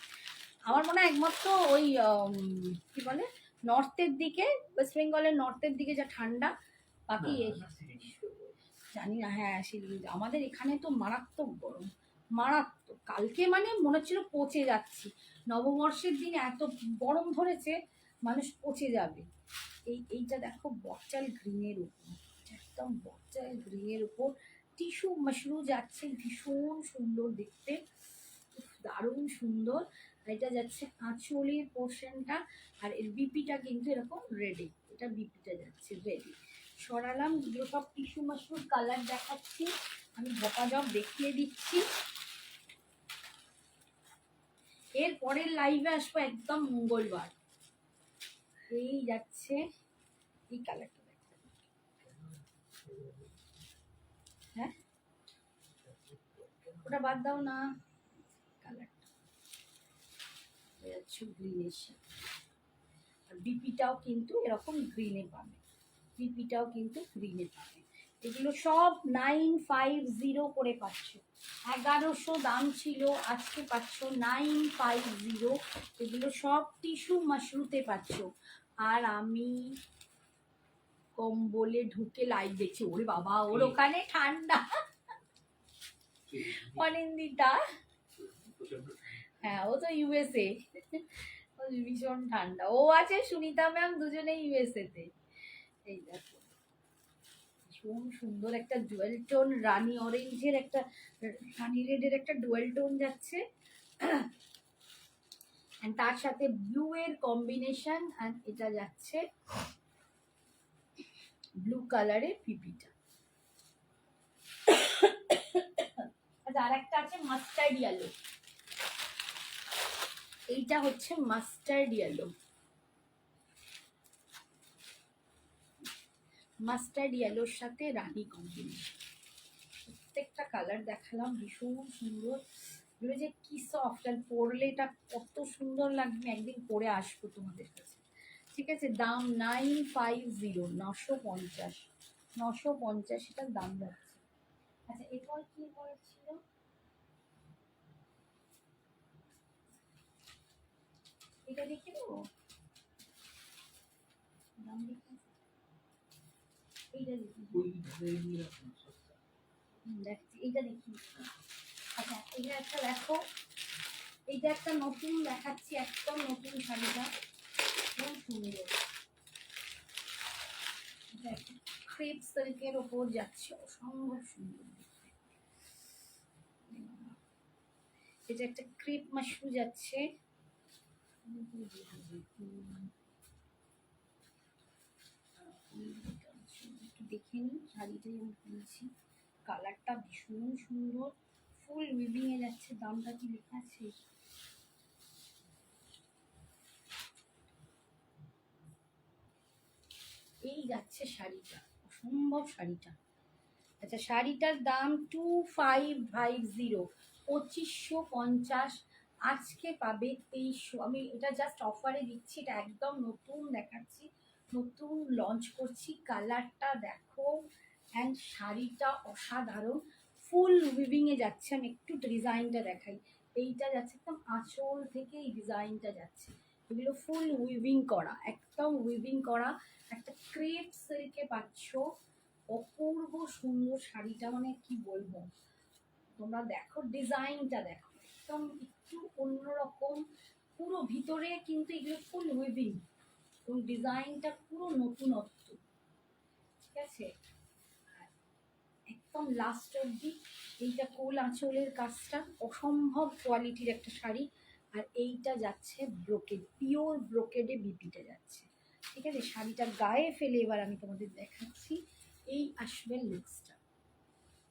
আমার মনে হয় একমাত্র ওই কি বলে নর্থের দিকে, ওয়েস্ট বেঙ্গলের নর্থের দিকে যা ঠান্ডা, বাকি জানি না। হ্যাঁ শিলিগুড়ি, আমাদের এখানে তো মারাত্মক গরম, মারাত্মক। কালকে মানে মনে হচ্ছিল পচে যাচ্ছি, নববর্ষের দিনে এত গরম ধরেছে মানুষ পচে যাবে। এইটা দেখো বকচাল গ্রিনের উপর, একদম বকচাল গ্রিনের উপর টিস্যু মাশরু যাচ্ছে, ভীষণ সুন্দর দেখতে, দারুণ সুন্দর। এটা যাচ্ছে আঁচলের পোর্শনটা, আর এর বিপিটা কিন্তু এরকম রেডি, এটা বিপিটা যাচ্ছে রেডি। সরালাম, যেগুলো সব টিস্যু মাশরুম কালার দেখাচ্ছি, আমি বকা জব দেখিয়ে দিচ্ছি। এর পরের লাইভে আসবো একদম মঙ্গলবার। এই যাচ্ছে এই কালারটা, হ্যাঁ ওটা বাদ দাও না, কালারটা যাচ্ছে গ্রিনের সাথে, আর বিপিটাও কিন্তু এরকম গ্রিনে পাবে, বিপিটাও কিন্তু গ্রিনে পাবে। এগুলো সব 950 করে পাচ্ছ, 1100 দাম ছিল, আজকে পাচ্ছ 950। এগুলো সব টিস্যু মাশরুতে পাচ্ছ। আর আমি কম্বলে ঢুকে লাইভ দেখছি, ওরে বাবা ওর ওখানে ঠান্ডা অনিন্দিতা, হ্যাঁ ও তো ইউএসএ, ভীষণ ঠান্ডা। ও আছে সুনিতা ম্যাম, দুজনে ইউএসএ তে। এই দেখো ভীষণ সুন্দর একটা ডুয়েল টোন, রানী অরেঞ্জের একটা, রানী রেডের একটা ডুয়েল টোন যাচ্ছে, and তার সাথে ব্লু এর কম্বিনেশন, and এটা যাচ্ছে ব্লু কালারের পিপিটা। আচ্ছা আর একটা আছে মাস্টার্ড ইয়েলো, এইটা হচ্ছে মাস্টার্ড ইয়েলো, মাস্টার্ড ইয়েলোর সাথে রানী কম্বিনেশন। প্রত্যেকটা কালার দেখালাম, ভীষণ সুন্দর। এগুলো যে কি সফট, আর পরলে এটা কত সুন্দর লাগবে, একদিন পরে আসবো তোমাদের কাছে, ঠিক আছে। দাম 950, 950, 950 এটার দাম যাচ্ছে। আচ্ছা এরপর কি হয়েছিল, এটা দেখে দেবো, দাম দেখে, এইটা দেখি, দেখছি এইটা দেখি। আচ্ছা এটা একটা দেখো, এইটা একটা নতুন দেখাচ্ছি, একদম নতুন শাড়িটা, খুব সুন্দর। এটা একটা ক্রেপ সিল্কের ওপর যাচ্ছে, অসম্ভব সুন্দর দেখতে। এটা একটা ক্রেপ মাশরু যাচ্ছে, একটু দেখে নিই, শাড়িটাই আমি কিনেছি, কালারটা ভীষণ সুন্দর, ফুল উইভিং এ যাচ্ছে। দামটা কি লেখা আছে, এই যাচ্ছে শাড়িটা, অসম্ভব শাড়িটা। আচ্ছা শাড়িটার দাম 2550, 2550। আজকে পাবে 2300। আমি এটা জাস্ট অফারে দিচ্ছি, এটা একদম নতুন দেখাচ্ছি, নতুন লঞ্চ করছি। কালারটা দেখো, অ্যান্ড শাড়িটা অসাধারণ, ফুল উইভিংয়ে যাচ্ছে। আমি একটু ডিজাইনটা দেখাই, এইটা যাচ্ছে একদম আঁচল থেকে এই ডিজাইনটা যাচ্ছে, এগুলো ফুল উইভিং করা, একদম উইভিং করা। একটা ক্রেপ সিল্কে পাচ্ছ, অপূর্ব সুন্দর শাড়িটা, মানে কি বলবো, তোমরা দেখো ডিজাইনটা দেখো, একদম একটু অন্যরকম, পুরো ভিতরে কিন্তু এগুলো ফুল উইভিং, এবং ডিজাইনটা পুরো নতুনত্ব, ঠিক আছে। আর একদম লাস্ট অব্দি এইটা কোল আঁচলের কাজটা, অসম্ভব কোয়ালিটির একটা শাড়ি। আর এইটা যাচ্ছে ব্রোকেড, পিওর ব্রোকেডে বিপিটা যাচ্ছে, ঠিক আছে। শাড়িটা গায়ে ফেলে এবার আমি তোমাদের দেখাচ্ছি, এই আসবে লুকসটা,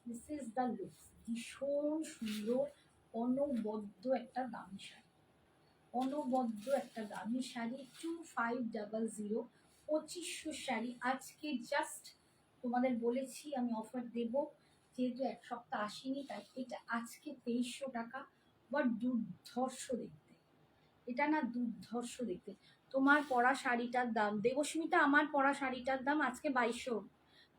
দিস ইজ দ্য লুকস, ভীষণ সুন্দর, অনবদ্য একটা দামি শাড়ি, অনবদ্য একটা দামি শাড়ি। 2500, 2500 শাড়ি আজকে জাস্ট তোমাদের বলেছি আমি অফার দেব, যেহেতু এক সপ্তাহ আসেনি, তাই এটা আজকে 2300 টাকা। বাট দুর্ধর্ষ দেখতে, এটা শাড়িটা না দুর্ধর্ষ দেখতে। তোমার পরা শাড়িটার দাম দেবস্মিতা, আমার পরা শাড়িটার দাম আজকে 2200,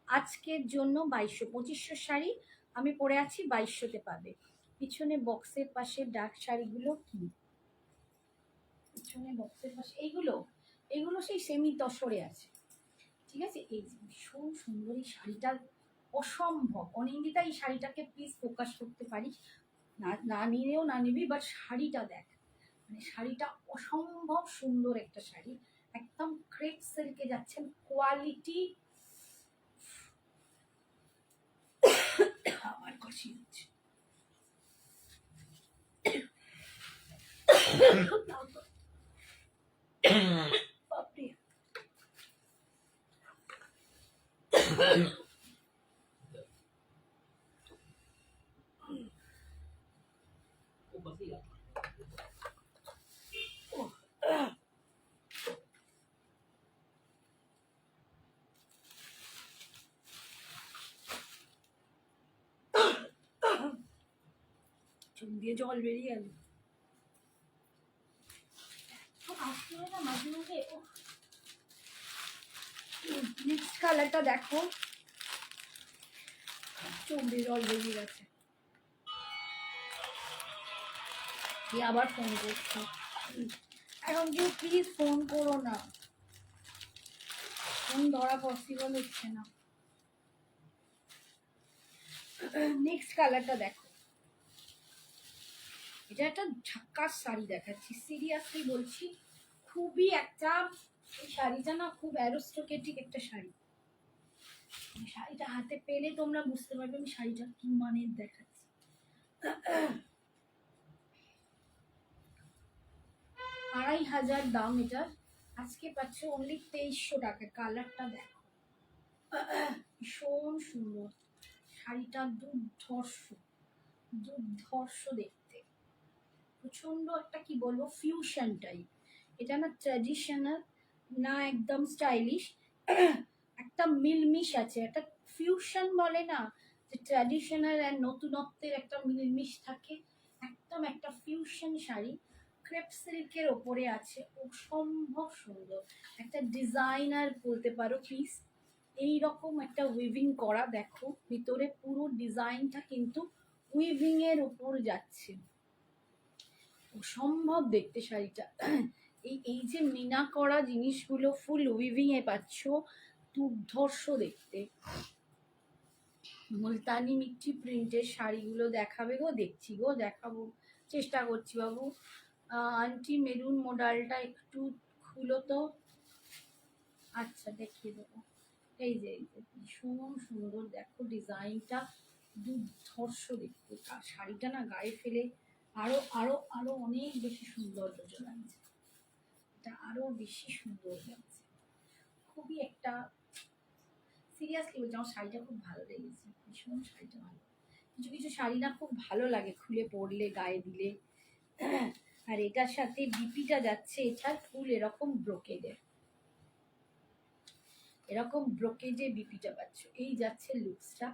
আজকের জন্য 2200। 2500 শাড়ি আমি পরে আছি, 2200-তে পাবে। পিছনে বক্সের পাশে ডার্ক শাড়িগুলো কি, পিছনে বক্সের পাশে এইগুলো এইগুলো সেই সেমি তসরে আছে, ঠিক আছে। এই যে ভীষণ সুন্দর এই শাড়িটার, অসম্ভব। অনিন্দিতা এই শাড়িটাকে প্লিজ ফোকাস করতে পারিস, না না নিলেও না নিবি, বাট শাড়িটা দেখ, মানে শাড়িটা অসম্ভব সুন্দর একটা শাড়ি, একদম ক্রেপ সিল্কে যাচ্ছেন, কোয়ালিটি। আমার কাশি হচ্ছে। বাপরে। চোখ দিয়ে জল বেরিয়ে গেল। না মাঝে মাঝে। নেক্সট কালারটা দেখো, চোখ দিয়ে জল বেরিয়ে গেছে। আবার ফোন করছি, এখন কেউ প্লিজ ফোন করো না, ফোন ধরা পসিবল হচ্ছে না। নেক্সট কালারটা দেখো, এটা একটা ঝাক্কাস শাড়ি দেখাচ্ছি, সিরিয়াসলি বলছি, খুবই একটা, এই শাড়িটা না খুব অ্যারোস্টোকেটিক একটা শাড়ি। শাড়িটা হাতে পেলে তোমরা বুঝতে পারবে আমি শাড়িটা কি মানের দেখাচ্ছি। 2500 দাম এটার, আজকে পাচ্ছ অনলি 2300 টাকা। কালারটা দেখো, ভীষণ সুন্দর শাড়িটা, দুর্ধর্ষ দুর্ধর্ষ দেখতে, প্রচন্ড একটা কি বলবো ফিউশন টাইপ। এটা না ট্র্যাডিশনাল না একদম স্টাইলিশ, একটা মিলমিশ আছে, একটা ফিউশন বলে না, যে ট্র্যাডিশনাল আর নতুনত্বের একটা মিলমিশ থাকে, একদম একটা ফিউশন শাড়ি, ক্রেপ সিল্কের ওপরে আছে, অসম্ভব সুন্দর একটা ডিজাইনার বলতে পারো পিস। এইরকম একটা উইভিং করা, দেখো ভিতরে পুরো ডিজাইনটা কিন্তু উইভিং এর উপর যাচ্ছে, অসম্ভব দেখতে শাড়িটা। এই এই যে মিনা করা জিনিসগুলো ফুল উইভিং এ পাচ্ছ, দুর্ধর্ষ দেখতে। মুলতানি মিট্টি প্রিন্টের শাড়িগুলো দেখাবে গো, দেখছি গো, দেখাবো, চেষ্টা করছি বাবু। আন্টি মেরুন মডেলটা একটু খুলো তো, আচ্ছা দেখিয়ে দেবো। এই যে ভীষণ সুন্দর দেখো ডিজাইনটা, দুর্ধর্ষ দেখতে, শাড়িটা না গায়ে ফেলে আরো আরো আরো অনেক বেশি সৌন্দর্য লাগছে, এটা আরো বেশি সুন্দর লাগছে, খুবই একটা, সিরিয়াসলি বলছি আমার শাড়িটা খুব ভালো লেগেছে, ভীষণ শাড়িটা ভালো। কিছু কিছু শাড়ি না খুব ভালো লাগে খুলে পরলে, গায়ে দিলে। আর এটার সাথে বিপিটা যাচ্ছে, এটার ফুল এরকম ব্রোকেডের, এরকম ব্রোকেডে বিপিটা পাচ্ছ, এই যাচ্ছে লুকসটা,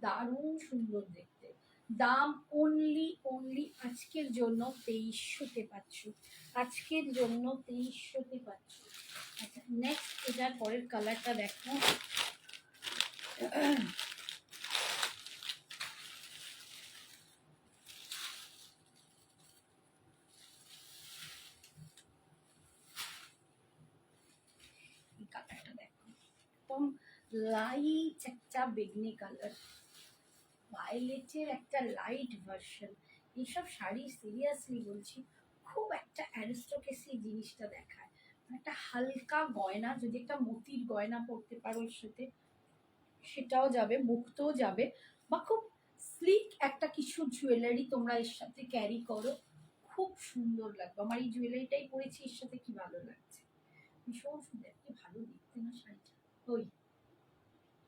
দারুণ সুন্দর দেখতে। দাম অনলি অনলি আজকের জন্য 2300-তে পাচ্ছ, আজকের জন্য 2300-তে পাচ্ছ। আচ্ছা নেক্সট এটার পরের কালারটা দেখো, এই কালারটা দেখো, একদম লাইট একটা বেগনি কালার, ভায়োলেটের একটা লাইট ভার্সন। এইসব শাড়ি সিরিয়াসলি বলছি খুব একটা অ্যারিস্টোক্রেসি জিনিসটা দেখায়, একটা হালকা গয়না, যদি একটা মতির গয়না পরতে পারো এর সাথে, সেটাও যাবে, মুক্তও যাবে, বা খুব স্লিক একটা কিছু জুয়েলারি তোমরা এর সাথে ক্যারি করো, খুব সুন্দর লাগবে। আমার এই জুয়েলারিটাই পরেছি এর সাথে, কি ভালো লাগছে, ভীষণ সুন্দর, কি ভালো দেখতে না শাড়িটা, ওই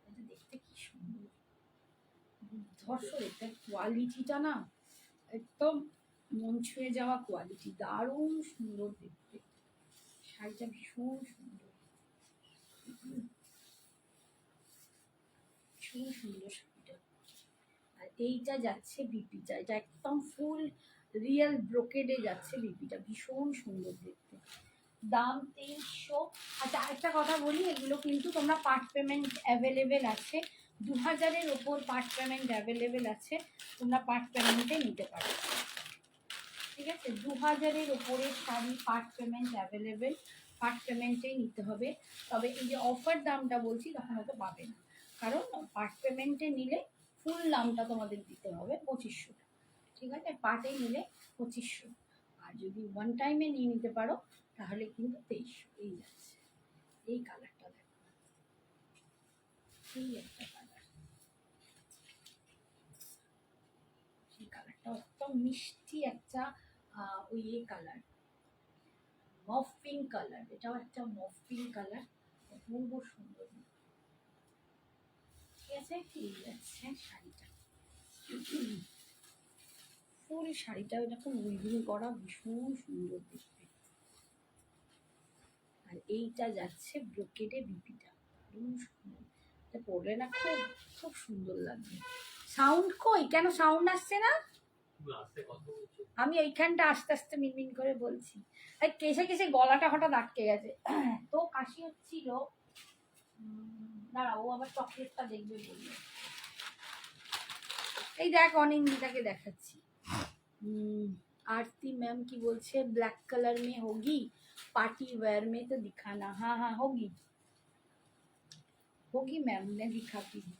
এটা দেখতে কি সুন্দর, ধর্ষণ, একটা কোয়ালিটিটা না একদম মন ছুঁয়ে যাওয়া কোয়ালিটি, দারুণ সুন্দর দেখতে, শাড়িটা ভীষণ সুন্দর, ভীষণ সুন্দর শাড়িটা। আর এইটা যাচ্ছে বিপিটা, এটা একদম ফুল রিয়েল ব্রোকেডে যাচ্ছে বিপিটা, ভীষণ সুন্দর দেখতে। দাম 2300। আচ্ছা আরেকটা কথা বলি, এগুলো কিন্তু তোমরা পার্ট পেমেন্ট অ্যাভেলেবেল আছে, 2000-এর ওপর পার্ট পেমেন্ট অ্যাভেলেবেল আছে, তোমরা পার্ট পেমেন্টে নিতে পারো। ঠিক আছে, 2000-এর ওপরে sari part payment available, part পেমেন্টেই নিতে হবে। তবে এই যে অফার দামটা বলছি তখন হয়তো পাবে না, কারণ পার্ট পেমেন্টে নিলে ফুল দামটা তোমাদের দিতে হবে 2500 টাকা। ঠিক আছে, পার্টে নিলে 2500, আর যদি ওয়ান টাইমে নিয়ে নিতে পারো তাহলে কিন্তু 2300। এই যাচ্ছে, এই কালারটা দেখো, এই একটা কালার, এই কালারটা একদম মিষ্টি একটা ওই এই কালার, মফ পিঙ্ক কালার, এটাও একটা মফ পিঙ্ক কালার, অপূর্ব সুন্দর। ঠিক আছে, এই যাচ্ছে শাড়িটা, ফুল শাড়িটা এরকম উইভিং করা, ভীষণ সুন্দর দেখতে। আর এইটা যাচ্ছে ব্রোকেডে বিপিটা, দারুণ সুন্দর, এটা পরলে না খুব খুব সুন্দর লাগবে। সাউন্ড কই, কেন সাউন্ড আসছে না? আমি এইখানটা আস্তে আস্তে মিনমিন করে বলছি, আর কেসে কেসে গলাটা হঠাৎ আটকে গেছে, তো কাশি হচ্ছিল। দাঁড়াও, ও আবার চকলেটটা দেখবে বললো। এই দেখ অনিন্দিতাকে দেখাচ্ছি। आरती मैम की बोलছে ब्लैक कलर में होगी, पार्टी वेयर में तो दिखाना। हाँ हाँ होगी होगी मैम, मैं दिखाती हूँ।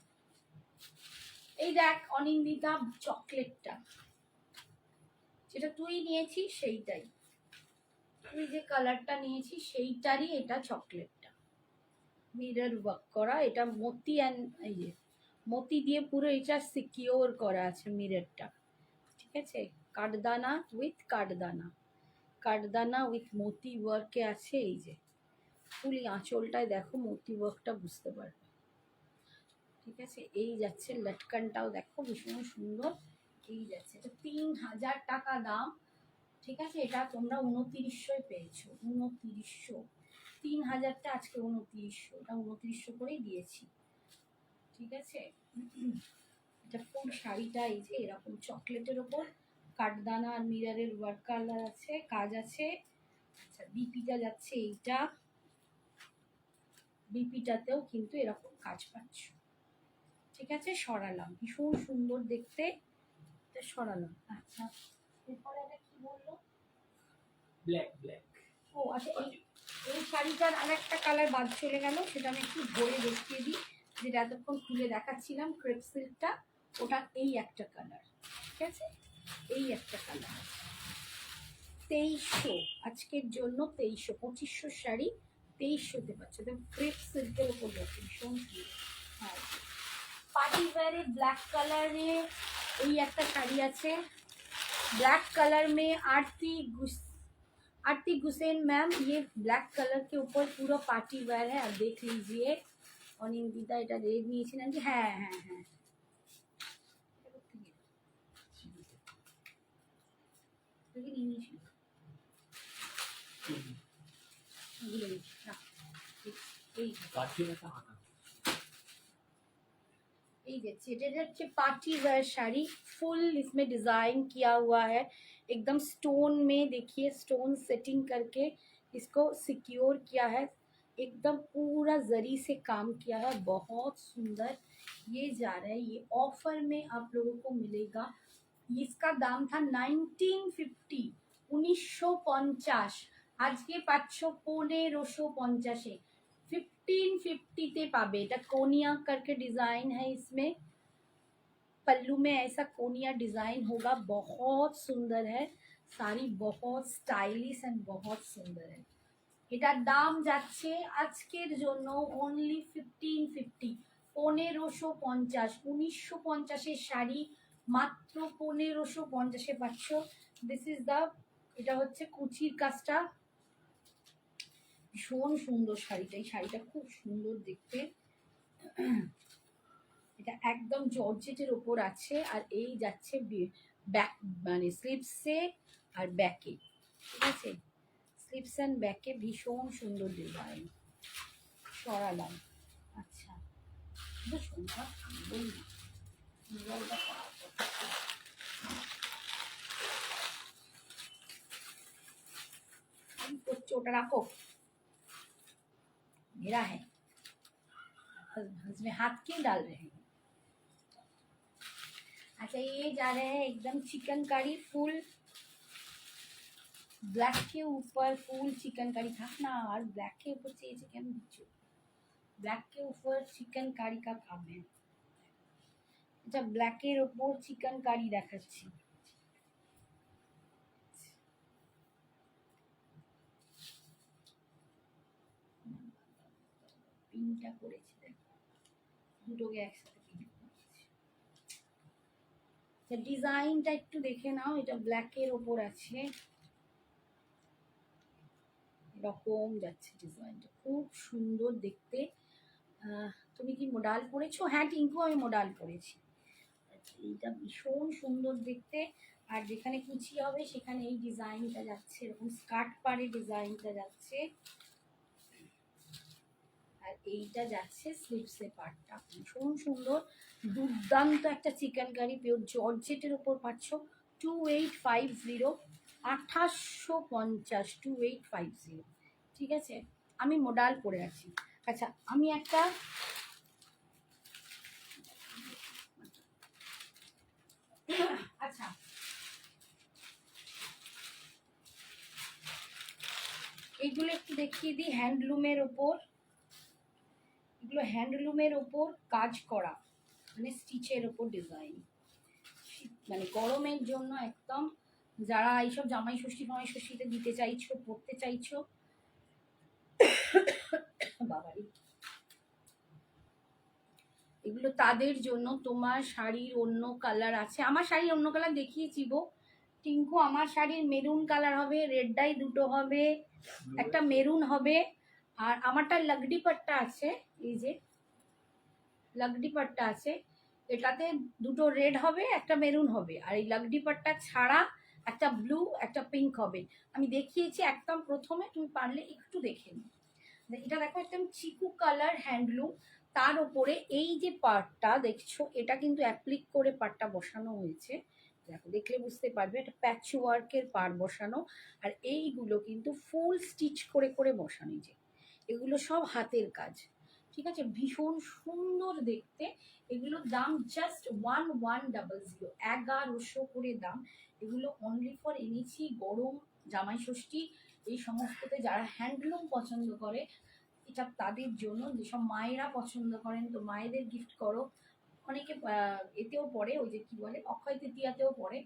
এই দেখ অনিন্দিতা, চকলেটটা যেটা তুই নিয়েছিস সেইটাই, তুই যে কালারটা নিয়েছিস সেইটারই এটা চকলেটটা, মিরর ওয়ার্ক করা, এটা মতি অ্যান্ড এই যে মতি দিয়ে পুরো এটা সিকিওর করা আছে মিররটা। ঠিক আছে, কাঠদানা উইথ কাঠদানা, কাঠদানা উইথ মতি ওয়ার্কে আছে। এই যে ফুল আঁচলটায় দেখো মতি ওয়ার্কটা বুঝতে পারবে। ঠিক আছে, এই যাচ্ছে লটকানটাও দেখো ভীষণ সুন্দর, এই যাচ্ছে, এটা 3000 টাকা দাম। ঠিক আছে, এটা তোমরা 2900 পেয়েছো, 2900, 3000টা আজকে 2900, এটা 2900 করেই দিয়েছি। ঠিক আছে, এটা ফুল শাড়িটা এই যে এরকম চকলেটের ওপর কাঠদানা আর মিররের ওয়ার্ক কালার আছে, কাজ আছে। আচ্ছা বিপিটা যাচ্ছে এইটা, বিপিটাতেও কিন্তু এরকম কাজ পাচ্ছ। ঠিক আছে, সরালাম, ভীষণ সুন্দর দেখতে, এটা সরালাম। আচ্ছা এরপরে এটা কি বললো, ব্ল্যাক ব্ল্যাক, ও আচ্ছা এই শাড়িটার আরেকটা কালার বাদ চলে গেল, সেটা আমি একটু ধরে দেখিয়ে দিই, যেটা এতক্ষণ খুলে দেখাচ্ছিলাম ক্রেপ সিল্কটা, ওটা এই একটা কালার। ঠিক আছে, এই একটা কালার 2300, আজকের জন্য 2300, 2500 শাড়ি 2300-তে পাচ্ছে, একদম ক্রেপ সিল্কের উপর যাচ্ছে, ভীষণ সুন্দর। হ্যাঁ, পার্টি ওয়্যারে ब्लैक कलर में এই একটা শাড়ি আছে, ब्लैक कलर में आरती गुसेन मैम, ये ब्लैक कलर के ऊपर पूरा पार्टी वेयर है, आप देख लीजिए। অনিন্দিতা এটা রেড নিয়েছিলেন যে, হ্যাঁ হ্যাঁ হ্যাঁ, पार्टी वेयर साड़ी, फुल इसमें डिजाइन किया हुआ है, एकदम स्टोन में देखिए, स्टोन सेटिंग करके इसको सिक्योर किया है, एकदम पूरा जरी से काम किया है, बहुत सुंदर। ये जा रहा है, ये ऑफर में आप लोगों को मिलेगा। इसका दाम था 1950, 1950, आज के 1550, 1550-তে পাবে। এটা कोनिया करके डिजाइन है, इसमें पल्लू में ऐसा कोनिया डिजाइन होगा, बहुत सुंदर है, साड़ी बहुत स्टाइलिश एंड बहुत सुंदर है। এটার দাম যাচ্ছে আজকের জন্য অনলি 1550, 1550, 1950-এর শাড়ি মাত্র 1550-এ পাচ্ছ। দিস ইজ দ্য, এটা হচ্ছে কুচির কাজটা, ভীষণ সুন্দর শাড়িটা, এই শাড়িটা খুব সুন্দর দেখতে, এটা একদম জর্জেটের ওপর আছে, আর এই যাচ্ছে ব্যাক মানে স্লিভসে আর ব্যাকে। ঠিক আছে, স্লিভস অ্যান্ড ব্যাকে ভীষণ সুন্দর ডিজাইন, সরালাম। আচ্ছা সুন্দর, বলি মোবাইলটা ওটা রাখো, मेरा है, इसमें हाथ क्यों डाल रहे हैं। अच्छा ये जा रहे हैं एकदम चिकन करी फुल ब्लैक के ऊपर, फुल चिकन करी था ना, और ब्लैक के ऊपर चाहिए चिकन, ब्लैक के ऊपर चिकन करी का काम है। अच्छा ব্ল্যাকের ওপর চিকেন কারি দেখাচ্ছি। পিনটা করেছি দেখো, দুটোকে একসাথে পিন করেছি। ডিজাইনটা একটু দেখে নাও, এটা ব্ল্যাকের ওপর আছে, এরকম যাচ্ছে ডিজাইনটা, খুব সুন্দর দেখতে। তুমি কি মোডাল পরেছো? হ্যাঁ টিঙ্কু আমি মোডাল পরেছি। এইটা ভীষণ সুন্দর দেখতে, আর যেখানে কুচি হবে সেখানে এই ডিজাইনটা যাচ্ছে, এরকম স্কার্ট পাড়ে ডিজাইনটা যাচ্ছে, আর এইটা যাচ্ছে স্লিভসের পার্টটা, ভীষণ সুন্দর দুর্দান্ত একটা চিকেন কারি পিওর জর্জেটের উপর পাচ্ছ 2850, 2850, 2850। ঠিক আছে, আমি মোডাল পরে আছি। আচ্ছা আমি একটা আচ্ছা এইগুলো একটু দেখিয়ে দিই, হ্যান্ডলুমের ওপর, এগুলো হ্যান্ডলুমের ওপর কাজ করা, মানে স্টিচের ওপর ডিজাইন, মানে গরমের জন্য একদম, যারা এইসব জামাই ষষ্ঠী ফামাই ষষ্ঠীতে দিতে চাইছো, পড়তে চাইছো, বাবারি এগুলো তাদের জন্য। তোমার শাড়ির অন্য কালার আছে? আমার শাড়ির অন্য কালার দেখিয়েছি গো টিঙ্কু, আমার শাড়ির মেরুন কালার হবে, রেড ডাই দুটো হবে, একটা মেরুন হবে, আর আমারটা লাগডি পাট্টা আছে, এই যে লাগডি পাট্টা আছে, এটাতে দুটো রেড হবে, একটা মেরুন হবে, আর এই লাগডি পাট্টা ছাড়া একটা ব্লু একটা পিঙ্ক হবে। আমি দেখিয়েছি একদম প্রথমে, তুমি পারলে একটু দেখে নিও। এটা দেখো একদম চিকু কালার হ্যান্ডলুম, তার উপরে এই যে পার্টটা দেখছো এটা কিন্তু অ্যাপ্লিক করে পার্টটা বসানো হয়েছে, দেখো দেখলে বুঝতে পারবে এটা প্যাচ ওয়ার্কের পার বসানো, আর এইগুলো কিন্তু ফুল স্টিচ করে করে বসানো, যে এগুলো সব হাতের কাজ। ঠিক আছে, ভীষণ সুন্দর দেখতে। এগুলোর দাম জাস্ট 1100, 1100 করে দাম। এগুলো অনলি ফর এনেছি গরম জামাই ষষ্ঠী এই সমস্ততে, যারা হ্যান্ডলুম পছন্দ করে এটা তাদের জন্য, যেসব মায়েরা পছন্দ করেন তো মায়েদের গিফট করো, অনেকে এতেও পড়ে, ওই যে কি বলে অক্ষয় তৃতীয়াতেও পড়ে।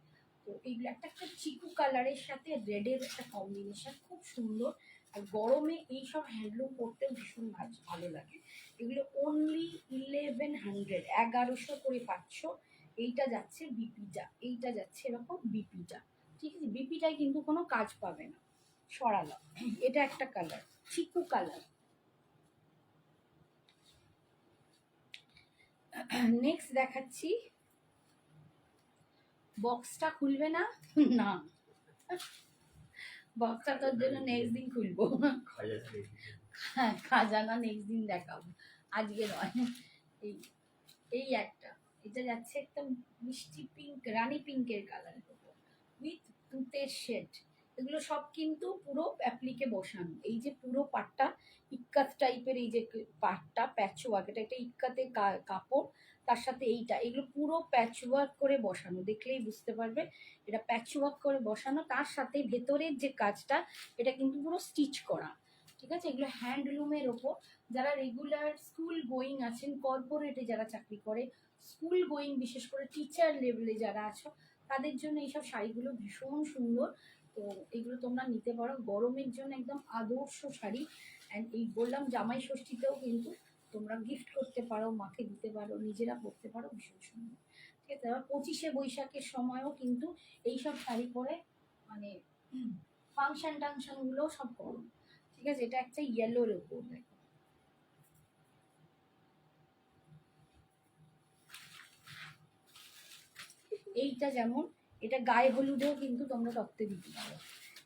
তো এইগুলো একটা একটা চিকু কালারের সাথে রেডের একটা কম্বিনেশন, খুব সুন্দর, আর গরমে এইসব হ্যান্ডলুম পরতেও ভীষণ ভালো লাগে। এগুলো অনলি 1100, 1100 করে পাচ্ছ। এইটা যাচ্ছে বিপিটা, এইটা যাচ্ছে এরকম বিপিটা। ঠিক আছে, বিপিটায় কিন্তু কোনো কাজ পাবে না, সরালাম। এটা একটা কালার, চিকু কালার। নেক্সট দেখাচ্ছি, বক্সটা খুলবে না? না, বক্সটা তোর জন্য নেক্সট দিন খুলবো, হ্যাঁ খাজানা নেক্সট দিন দেখাবো, আজকে নয়। এই এই একটা, এটা যাচ্ছে একদম মিষ্টি পিঙ্ক, রানী পিঙ্কের কালারের উপর উইথ তুতের শেড। এগুলো সব কিন্তু পুরো অ্যাপ্লিকে বসানো, এই যে পুরো পাটটা ইক্কাত টাইপের, এই যে পাটটা প্যাচ ওয়ার্ক, এটা একটা ইক্কাতের কাপড়, তার সাথে এইটা, এগুলো পুরো প্যাচ ওয়ার্ক করে বসানো, দেখলেই বুঝতে পারবে এটা প্যাচ ওয়ার্ক করে বসানো, তার সাথে ভেতরের যে কাজটা এটা কিন্তু পুরো স্টিচ করা। ঠিক আছে, এগুলো হ্যান্ডলুমের ওপর, যারা রেগুলার স্কুল গোয়িং আছেন, কর্পোরেটে যারা চাকরি করে, স্কুল গোয়িং বিশেষ করে টিচার লেভেলে যারা আছো, তাদের জন্য এইসব শাড়িগুলো ভীষণ সুন্দর। তো এগুলো তোমরা নিতে পারো, গরমের জন্য একদম আদর্শ শাড়ি। অ্যান্ড এই বললাম জামাই ষষ্ঠীতেও কিন্তু তোমরা গিফট করতে পারো, মাকে দিতে পারো, নিজেরা পরতে পারো, ভীষণ সুন্দর। ঠিক আছে, আবার 25শে বৈশাখের সময়ও কিন্তু এইসব শাড়ি পরে মানে ফাংশন টাংশনগুলো সব করো। ঠিক আছে, এটা একটা ইয়েলোর উপর দেখো, এইটা যেমন, এটা গায়ে হলুদেও কিন্তু তোমরা তত্ত্বে দিতে পারো,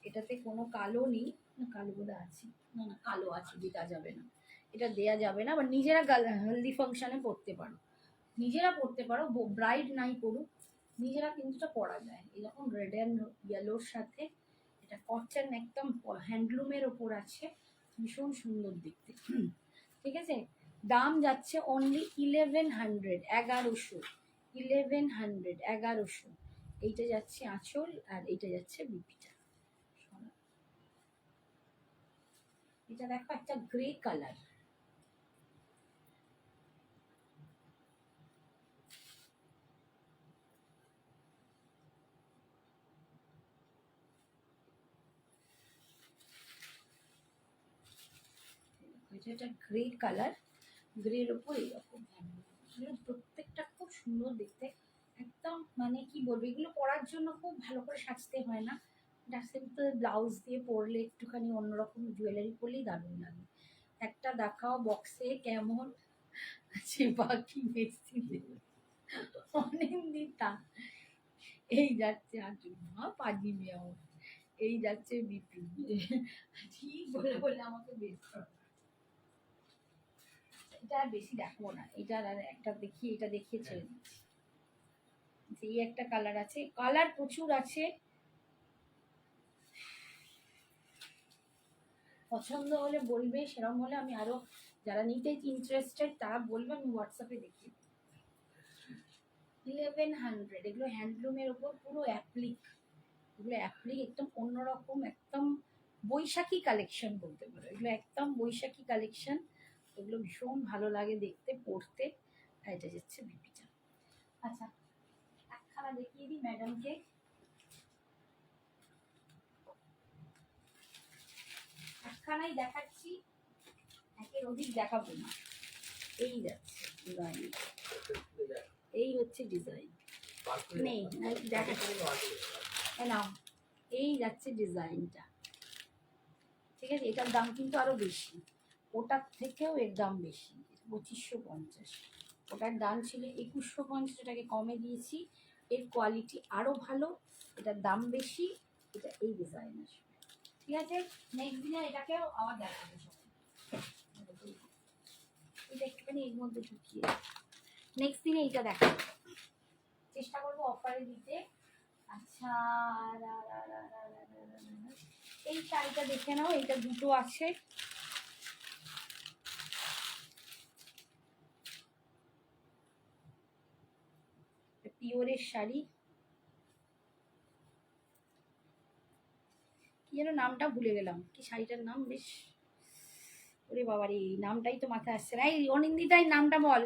এটাতে কোনো কালো নেই, না কালো বোধহয় আছে, না না কালো আছে, দেওয়া যাবে না, এটা দেয়া যাবে না, বা নিজেরা হলদি ফাংশনে পরতে পারো, নিজেরা পরতে পারো, ব্রাইড নাই করুক, নিজেরা কিন্তু এটা পরা যায়, এরকম রেড অ্যান্ড ইয়েলোর সাথে। এটা কটন একদম হ্যান্ডলুমের ওপর আছে, ভীষণ সুন্দর দেখতে। ঠিক আছে, দাম যাচ্ছে অনলি 1100, 1100, 1100। এইটা যাচ্ছে আঁচল আর এইটা যাচ্ছে বিপিটা। এটা দেখো একটা গ্রে কালার, এটা গ্রে কালার, গ্রের ওপর এরকম প্রত্যেকটা খুব সুন্দর দেখতে। একদম মানে কি বলবো, এগুলো পরার জন্য খুব ভালো করে সাজতে হয় না, এটা সিম্পল ব্লাউজ দিয়ে পরলে একটুখানি অন্যরকম জুয়েলারি পরলেই দারুণ লাগে। একটা দেখাও বক্সে কেমন আছে, বাকি বেশি অনেকদিন তা। এই যাচ্ছে আজুমা পাজি মেয়েও, এই যাচ্ছে বিপি, ঠিক বলে বলে আমাকে বেশ করে। এটা আর বেশি দেখবো না, এটা আর একটা দেখি, এটা দেখিয়ে ছেড়ে দিচ্ছি। এই একটা কালার আছে, কালার প্রচুর আছে, পছন্দ হলে বলবে, সেরকম হলে আমি আরো যারা নিতে ইন্টারেস্টেড তারা বলবে, আমি হোয়াটসঅ্যাপে দেখিয়ে দেবো। 1100, এগুলো হ্যান্ডলুমের ওপর পুরো অ্যাপ্লিক, এগুলো অ্যাপ্লিক একদম অন্যরকম, একদম বৈশাখী কালেকশন বলতে পারো, এগুলো একদম বৈশাখী কালেকশন। এগুলো ভীষণ ভালো লাগে দেখতে পড়তে। আর এটা যাচ্ছে বিপিটা। আচ্ছা, একখানা দেখিয়ে দিই ম্যাডামকে, একখানাই দেখাচ্ছি, একের অধিক দেখাবো না। এই যাচ্ছে ডিজাইন, এই হচ্ছে ডিজাইন, নেই দেখাচ্ছি নাও, এই যাচ্ছে ডিজাইনটা। ঠিক আছে, এটার দাম কিন্তু আরো বেশি, ওটার থেকেও এর দাম বেশি, 2550। ওটার দাম ছিল 2150, এটাকে কমে দিয়েছি। এর কোয়ালিটি আরো ভালো, এটার দাম বেশি, এটা এই ডিজাইন আসবে। ঠিক আছে, নেক্সট দিনে এটাকেও আবার দেখাবো সবাই। এটা একটুখানি এর মধ্যে ঢুকিয়ে নেক্সট দিনে এইটা দেখাবো, চেষ্টা করবো অফারে দিতে। আচ্ছা, এই শাড়িটা দেখে নাও, এইটা দুটো আছে, পিওরের শাড়ি, কি যেন নামটা ভুলে গেলাম, কি শাড়িটার নাম বেশ, ওরে বাবা রে, নামটাই তো মাথায় আসছে না। এই অনিন্দিতাই নামটা বল,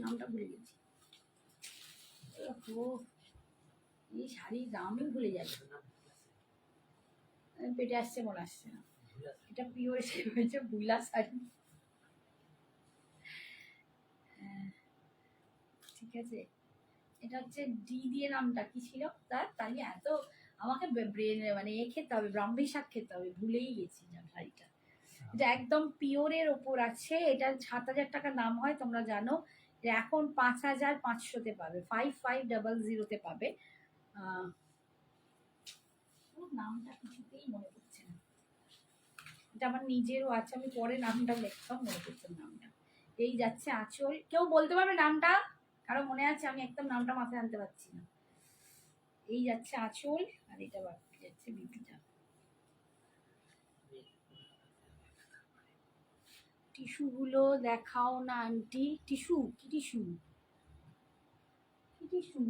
নামটা ভুলে গেছি। এই শাড়ির দামই ভুলে যাচ্ছে, পেটে আসছে মনে আসছে না। এটা পিওর হয়েছে বুলা শাড়ি। ঠিক আছে, এটা হচ্ছে ডি দিয়ে, নামটা কি ছিল তার, তাই এত আমাকে ব্রেন মানে খেতে হবে, ব্রাহ্মী শাক খেতে হবে, ভুলেই গেছি না শাড়িটা। এটা একদম পিওরের ওপর আছে, এটা 7,000 টাকা দাম হয় তোমরা জানো, এখন 5,500-তে পাবে, 5500-তে পাবে। নামটা কিছুতেই মনে পড়ছে না, এটা আমার নিজেরও আছে, আমি পরে নামটা লেখতাম, মনে পড়ছে নামটা। এই যাচ্ছে আঁচল, কেউ বলতে পারবে নামটা, কারো মনে আছে? আমি একদম নামটা মাথায় আনতে পারছি না। এই যাচ্ছে আঁচল, আর এটা বাকি যাচ্ছে বিপিটা। টিস্যু গুলো দেখাও না আন্টি, টিস্যু কি, টিস্যু কি, টিস্যু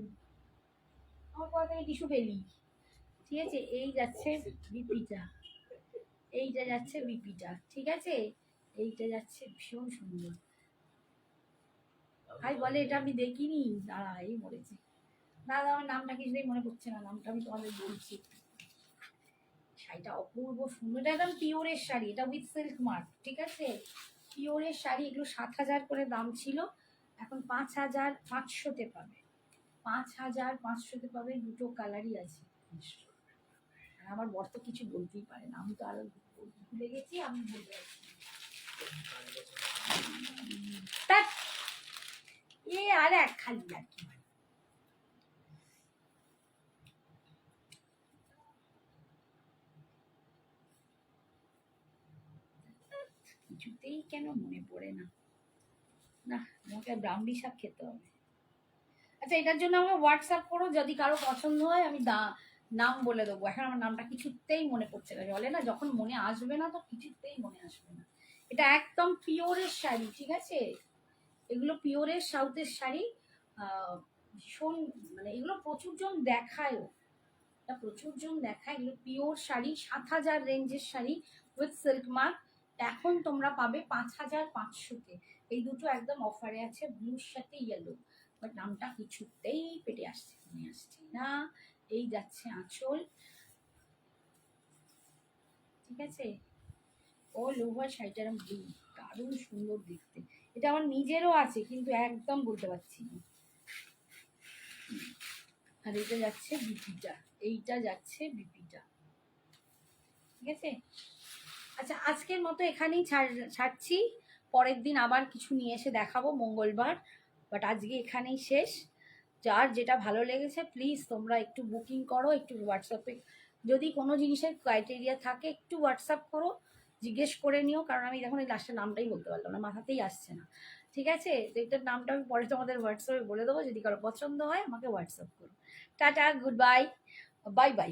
আমার কোথা থেকে টিস্যু পেলি? ঠিক আছে, এই যাচ্ছে বিপিটা, এইটা যাচ্ছে বিপিটা। ঠিক আছে, এইটা যাচ্ছে ভীষণ সুন্দর। ভাই বলে এটা আমি দেখিনি, দাঁড়া এই মরেছে, দাদা আমার নামটা কিছুতেই মনে পড়ছে না, নামটা আমি তোমাদের বলছি। শাড়িটা অপূর্ব সুন্দর, এটা একদম পিওরের শাড়ি, এটা উইথ সিল্ক মার্ক। ঠিক আছে, পিওরের শাড়ি, এগুলো 7,000 করে দাম ছিল, এখন 5,500-তে পাবে, 5,500-তে পাবে। দুটো কালারই আছে, আর আমার বর তো কিছু বলতেই পারে না, আমি তো আরো ভুলে গেছি, আমি বলতে পারছি এ আর এক খালি আর কি। কিছুতেই কেন মনে পড়ে না, না আমাকে ব্রাহ্মী শাক খেতে হবে। আচ্ছা, এটার জন্য আমাকে হোয়াটসঅ্যাপ করো, যদি কারো পছন্দ হয় আমি নাম বলে দেবো। এখন আমার নামটা কিছুতেই মনে পড়ছে না, বলে না যখন মনে আসবে না তো কিছুতেই মনে আসবে না। এটা একদম পিওরের শাড়ি, ঠিক আছে? এগুলো পিওরের সাউথের শাড়ি। ভীষণ, মানে এগুলো প্রচুর জন দেখায়ও, এটা প্রচুর জন দেখায়। এগুলো পিওর শাড়ি, 7,000 রেঞ্জের শাড়ি উইথ সিল্ক মার্ক। এখন তোমরা পাবে 5,500-তে। এই দুটো একদম অফারে আছে, ব্লুর সাথে ইয়েলো। বাট নামটা কিছুতেই পেটে আসছে, মনে আসছে না। এই যাচ্ছে আঁচল, ঠিক আছে? অল ওভার শাড়িটার ব্লু, দারুণ সুন্দর দেখতে। এটা আমার নিজেরও আছে কিন্তু একদম বলতে পারছি না। আর এটা যাচ্ছে বিপিটা, এইটা যাচ্ছে বিপিটা, ঠিক আছে? আচ্ছা, আজকের মতো এখানেই ছাড়ছি। পরের দিন আবার কিছু নিয়ে এসে দেখাবো মঙ্গলবার। বাট আজকে এখানেই শেষ। যার যেটা ভালো লেগেছে প্লিজ তোমরা একটু বুকিং করো, একটু হোয়াটসঅ্যাপে যদি কোনো জিনিসের ক্রাইটেরিয়া থাকে একটু হোয়াটসঅ্যাপ করো, জিজ্ঞেস করে নিও। কারণ আমি এখন এই লাস্টের নামটাই বলতে পারলাম না, মাথাতেই আসছে না, ঠিক আছে? তো এটার নামটা আমি পরে তোমাদের হোয়াটসঅ্যাপে বলে দেবো, যদি কারো পছন্দ হয় আমাকে হোয়াটসঅ্যাপ করো। Tata, good bye, bye bye.